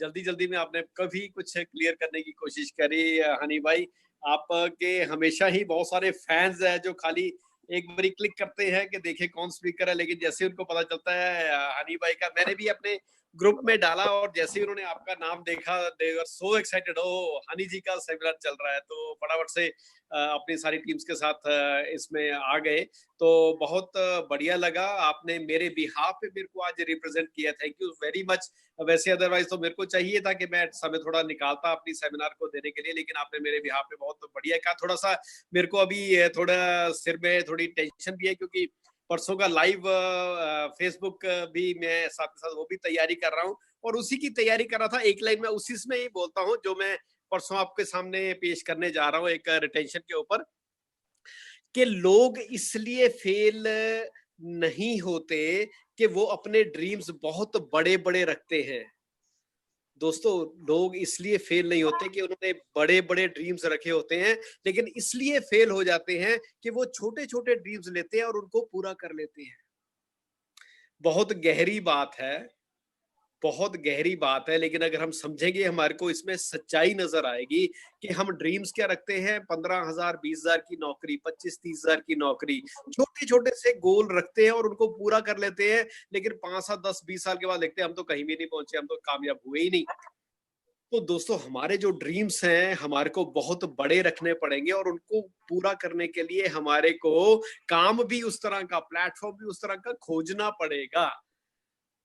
जल्दी में आपने कभी कुछ क्लियर करने की कोशिश करी हनी भाई। आपके हमेशा ही बहुत सारे फैंस हैं जो खाली एक बारी क्लिक करते हैं कि देखे कौन स्पीकर है, लेकिन जैसे उनको पता चलता है हनी भाई का, मैंने भी अपने ग्रुप में डाला और जैसे ही उन्होंने आपका नाम देखा, दे वर सो एक्साइटेड, ओ हनी जी का सेमिनार चल रहा है, तो फटाफट से अपनी सारी टीम्स के साथ इसमें आ गए। तो बहुत बढ़िया लगा, आपने मेरे बिहाफ पे मेरे को आज रिप्रेजेंट किया, थैंक यू वेरी मच। वैसे अदरवाइज तो मेरे को चाहिए था कि मैं समय थोड़ा निकालता अपनी सेमिनार को देने के लिए, लेकिन आपने मेरे बिहाफ पे बहुत बढ़िया कहा। थोड़ा सा मेरे को अभी थोड़ा सिर में थोड़ी टेंशन भी है, क्योंकि परसों का लाइव फेसबुक भी मैं साथ साथ वो भी तैयारी कर रहा हूँ, और उसी की तैयारी कर रहा था। एक लाइन में उसी में ही बोलता हूँ जो मैं परसों आपके सामने पेश करने जा रहा हूँ, एक रिटेंशन के ऊपर, कि लोग इसलिए फेल नहीं होते कि वो अपने ड्रीम्स बहुत बड़े बड़े रखते हैं। दोस्तों, लोग इसलिए फेल नहीं होते कि उन्होंने बड़े बड़े ड्रीम्स रखे होते हैं, लेकिन इसलिए फेल हो जाते हैं कि वो छोटे छोटे ड्रीम्स लेते हैं और उनको पूरा कर लेते हैं। बहुत गहरी बात है, बहुत गहरी बात है, लेकिन अगर हम समझेंगे हमारे को इसमें सच्चाई नजर आएगी कि हम ड्रीम्स क्या रखते हैं। 15,000 20,000 की नौकरी, 25-30,000 की नौकरी, छोटे छोटे से गोल रखते हैं और उनको पूरा कर लेते हैं, लेकिन 5 साल 10 20 साल के बाद देखते हैं हम तो कहीं भी नहीं पहुंचे, हम तो कामयाब हुए ही नहीं। तो दोस्तों, हमारे जो ड्रीम्स हैं हमारे को बहुत बड़े रखने पड़ेंगे, और उनको पूरा करने के लिए हमारे को काम भी उस तरह का, प्लेटफॉर्म भी उस तरह का खोजना पड़ेगा।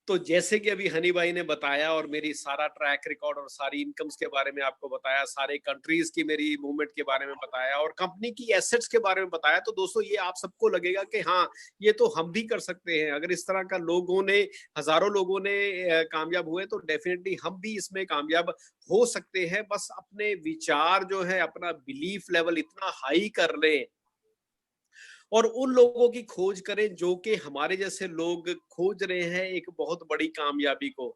तो जैसे कि अभी हनी भाई ने बताया और मेरी सारा ट्रैक रिकॉर्ड और सारी इनकम्स के बारे में आपको बताया, सारे कंट्रीज की मेरी मूवमेंट के बारे में बताया और कंपनी की एसेट्स के बारे में बताया, तो दोस्तों ये आप सबको लगेगा कि हाँ, ये तो हम भी कर सकते हैं। अगर इस तरह का लोगों ने, हजारों लोगों ने कामयाब हुए, तो डेफिनेटली हम भी इसमें कामयाब हो सकते हैं। बस अपने विचार जो है, अपना बिलीफ लेवल इतना हाई कर लें और उन लोगों की खोज करें जो कि हमारे जैसे लोग खोज रहे हैं एक बहुत बड़ी कामयाबी को।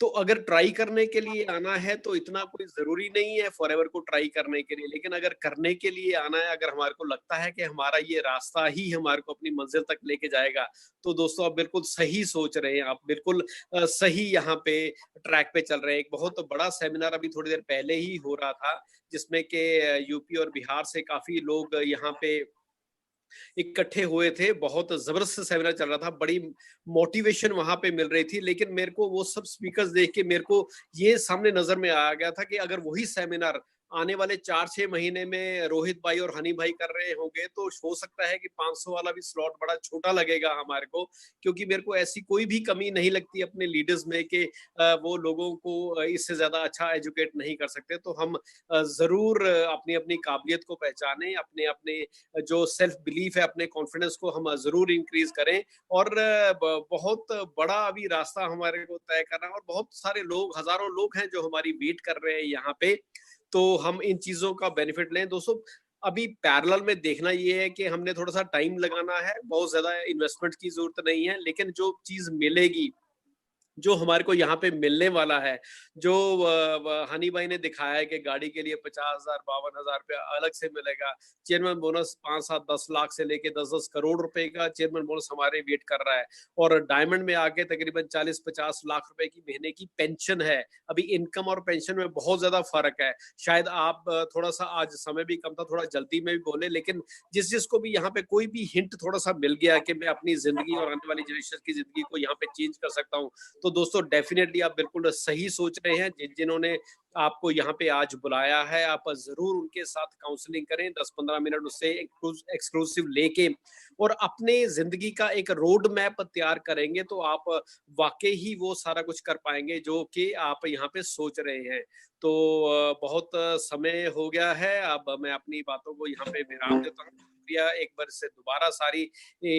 तो अगर ट्राई करने के लिए आना है तो इतना कोई जरूरी नहीं है फॉरएवर को ट्राई करने के लिए, लेकिन अगर करने के लिए आना है, अगर हमारे को लगता है कि हमारा ये रास्ता ही हमारे को अपनी मंजिल तक लेके जाएगा, तो दोस्तों आप बिल्कुल सही सोच रहे हैं, आप बिल्कुल सही यहाँ पे ट्रैक पे चल रहे हैं। एक बहुत बड़ा सेमिनार अभी थोड़ी देर पहले ही हो रहा था जिसमें कि यूपी और बिहार से काफी लोग यहाँ पे इकट्ठे हुए थे। बहुत जबरदस्त सेमिनार चल रहा था, बड़ी मोटिवेशन वहां पे मिल रही थी। लेकिन मेरे को वो सब स्पीकर्स देख के मेरे को ये सामने नजर में आ गया था कि अगर वही सेमिनार आने वाले 4-6 महीने में रोहित भाई और हनी भाई कर रहे होंगे तो हो सकता है कि 500 वाला भी स्लॉट बड़ा छोटा लगेगा हमारे को, क्योंकि मेरे को ऐसी कोई भी कमी नहीं लगती अपने लीडर्स में कि वो लोगों को इससे ज्यादा अच्छा एजुकेट नहीं कर सकते। तो हम जरूर अपनी अपनी काबिलियत को पहचानें, अपने अपने जो सेल्फ बिलीफ है, अपने कॉन्फिडेंस को हम जरूर इंक्रीज करें। और बहुत बड़ा अभी रास्ता हमारे को तय करना है और बहुत सारे लोग, हजारों लोग हैं जो हमारी वेट कर रहे हैं यहाँ पे, तो हम इन चीजों का बेनिफिट लें। दोस्तों अभी पैरेलल में देखना ये है कि हमने थोड़ा सा टाइम लगाना है, बहुत ज्यादा इन्वेस्टमेंट की जरूरत नहीं है, लेकिन जो चीज मिलेगी, जो हमारे को यहाँ पे मिलने वाला है, जो हनी भाई ने दिखाया है कि गाड़ी के लिए 50,000 52,000 रुपया अलग से मिलेगा, चेयरमैन बोनस 5-7-10 लाख से लेके 10-10 करोड़ रुपए का चेयरमैन बोनस हमारे वेट कर रहा है, और डायमंड में आके तकरीबन 40-50 लाख रुपए की महीने की पेंशन है। अभी इनकम और पेंशन में बहुत ज्यादा फर्क है। शायद आप थोड़ा सा, आज समय भी कम था, थोड़ा जल्दी में भी बोले, लेकिन जिसको भी यहाँ पे कोई भी हिंट थोड़ा सा मिल गया कि मैं अपनी जिंदगी और आने वाली जनरेशन की जिंदगी को यहाँ पे चेंज कर सकता हूँ, तो दोस्तों डेफिनेटली आप बिल्कुल सही सोच रहे हैं। जिन्होंने आपको यहाँ पे आज बुलाया है, आप जरूर उनके साथ काउंसलिंग करें, 10-15 मिनट उससे एक्सक्लूसिव लेके और अपने जिंदगी का एक रोड मैप तैयार करेंगे तो आप वाकई ही वो सारा कुछ कर पाएंगे जो कि आप यहाँ पे सोच रहे हैं। तो बहुत समय हो गया है, अब मैं अपनी बातों को यहाँ पे विराम देता हूँ। एक बार से दोबारा सारी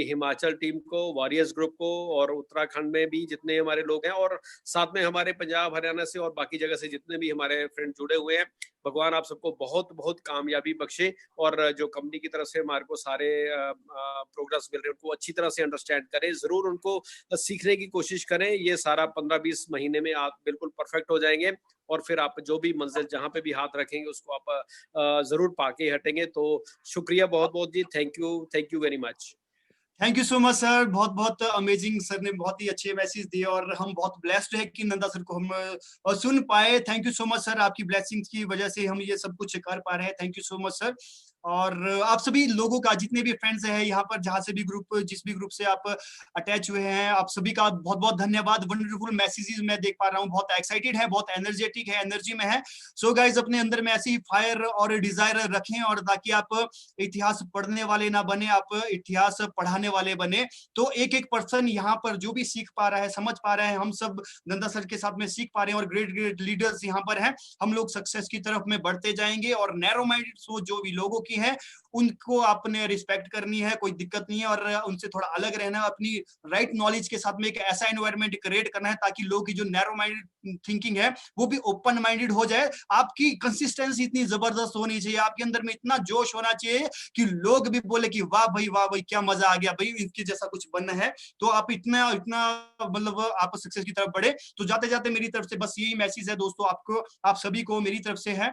हिमाचल टीम को, वॉरियर्स ग्रुप को, और उत्तराखंड में भी जितने हमारे लोग हैं, और साथ में हमारे पंजाब हरियाणा से और बाकी जगह से जितने भी हमारे फ्रेंड जुड़े हुए हैं, भगवान आप सबको बहुत बहुत कामयाबी बख्शे। और जो कंपनी की तरफ से हमारे को सारे प्रोग्रेस मिल रहे हैं उनको अच्छी तरह से अंडरस्टैंड करें, जरूर उनको सीखने की कोशिश करें। ये सारा 15-20 महीने में आप बिल्कुल परफेक्ट हो जाएंगे और फिर आप जो भी मंजिल जहां पे भी हाथ रखेंगे उसको आप जरूर पाके हटेंगे। तो शुक्रिया बहुत बहुत जी, thank you very much. Thank you so much sir, बहुत बहुत अमेजिंग। सर ने बहुत ही अच्छे मैसेज दिए और हम बहुत ब्लेस्ड है कि नंदा सर को हम सुन पाए। Thank you so much sir, आपकी ब्लेसिंग्स की वजह से हम ये सब कुछ कर पा रहे हैं। Thank you so much sir. और आप सभी लोगों का, जितने भी फ्रेंड्स हैं यहाँ पर, जहां से भी ग्रुप, जिस भी ग्रुप से आप अटैच हुए हैं, आप सभी का बहुत बहुत धन्यवाद। वंडरफुल मैसेजेस मैं देख पा रहा हूँ, बहुत एक्साइटेड है, बहुत एनर्जेटिक है, एनर्जी में है। सो गाइज अपने अंदर में ऐसी ही फायर और डिजायर रखें, और ताकि आप इतिहास पढ़ने वाले ना बने, आप इतिहास पढ़ाने वाले बने। तो एक एक पर्सन यहाँ पर जो भी सीख पा रहा है, समझ पा रहे हैं, हम सब नंदा सर के साथ में सीख पा रहे हैं, और ग्रेट ग्रेट लीडर्स यहाँ पर हैं। हम लोग सक्सेस की तरफ में बढ़ते जाएंगे, और नैरो माइंडेड सोच जो भी लोगों की है उनको आपने रिस्पेक्ट करनी है, कोई दिक्कत नहीं है, और उनसे थोड़ा अलग रहना है। अपनी राइट नॉलेज के साथ में एक ऐसा एनवायरनमेंट क्रिएट करना है ताकि लोग की जो नैरो माइंडेड थिंकिंग है वो भी ओपन माइंडेड हो जाए। आपकी कंसिस्टेंसी इतनी जबरदस्त होनी चाहिए, आपके अंदर में इतना जोश होना चाहिए कि लोग भी बोले कि वाह भाई क्या मजा आ गया भाई, इनके जैसा कुछ बनना है। तो आप इतना मतलब आप सक्सेस की तरफ बढ़े। तो जाते जाते मेरी तरफ से बस यही मैसेज है दोस्तों, आपको, आप सभी को मेरी तरफ से है।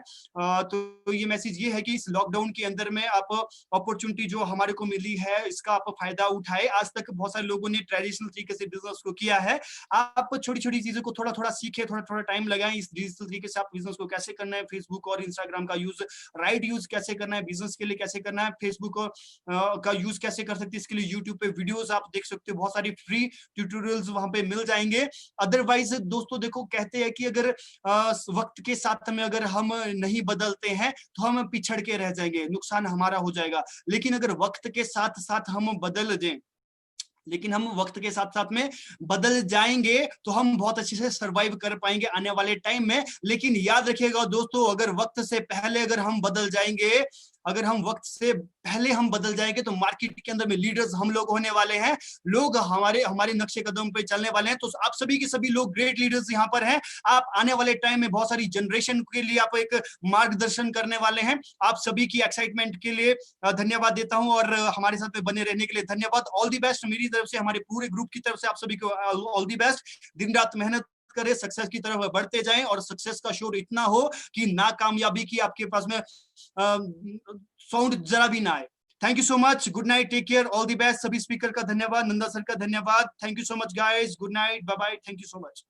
तो ये मैसेज ये है कि इस लॉकडाउन के अंदर में आप अपॉर्चुनिटी जो हमारे को मिली है इसका आप फायदा उठाए। आज तक बहुत सारे लोगों ने ट्रेडिशनल तरीके से बिजनेस को किया है, आप छोटी छोटी चीजों को थोड़ा थोड़ा सीखे, थोड़ा थोड़ा टाइम लगाएं। इस डिजिटल तरीके से आप बिजनेस को कैसे करना है, फेसबुक और इंस्टाग्राम का यूज, राइट यूज कैसे करना है, बिजनेस के लिए कैसे करना है, फेसबुक का यूज कैसे कर सकते हैं, इसके लिए यूट्यूब पे वीडियोस आप देख सकते हो, बहुत सारी फ्री ट्यूटोरियल्स वहां पे मिल जाएंगे। अदरवाइज दोस्तों देखो, कहते हैं कि अगर वक्त के साथ में अगर हम नहीं बदलते हैं तो हम पिछड़ के रह जाएंगे, नुकसान हमारा हो जाएगा। लेकिन अगर वक्त के साथ साथ हम बदल जाएं, लेकिन हम वक्त के साथ साथ में बदल जाएंगे तो हम बहुत अच्छे से सरवाइव कर पाएंगे आने वाले टाइम में। लेकिन याद रखिएगा दोस्तों, अगर वक्त से पहले अगर हम बदल जाएंगे अगर हम वक्त से पहले हम बदल जाएंगे तो मार्केट के अंदर में लीडर्स हम लोग होने वाले हैं, लोग हमारे नक्शे कदम पे चलने वाले हैं। तो आप सभी के सभी लोग ग्रेट लीडर्स यहाँ पर हैं। आप आने वाले टाइम में बहुत सारी जनरेशन के लिए आप एक मार्गदर्शन करने वाले हैं। आप सभी की एक्साइटमेंट के लिए धन्यवाद देता हूं और हमारे साथ में बने रहने के लिए धन्यवाद। ऑल दी बेस्ट मेरी तरफ से, हमारे पूरे ग्रुप की तरफ से आप सभी को ऑल दी बेस्ट। दिन रात मेहनत करें, सक्सेस की तरफ बढ़ते जाएं और सक्सेस का शोर इतना हो कि नाकामयाबी की आपके पास में साउंड जरा भी ना आए। Thank you so much, good night, take care, all the best. सभी स्पीकर का धन्यवाद, नंदा सर का धन्यवाद। Thank you so much guys, good night, bye bye, thank you so much.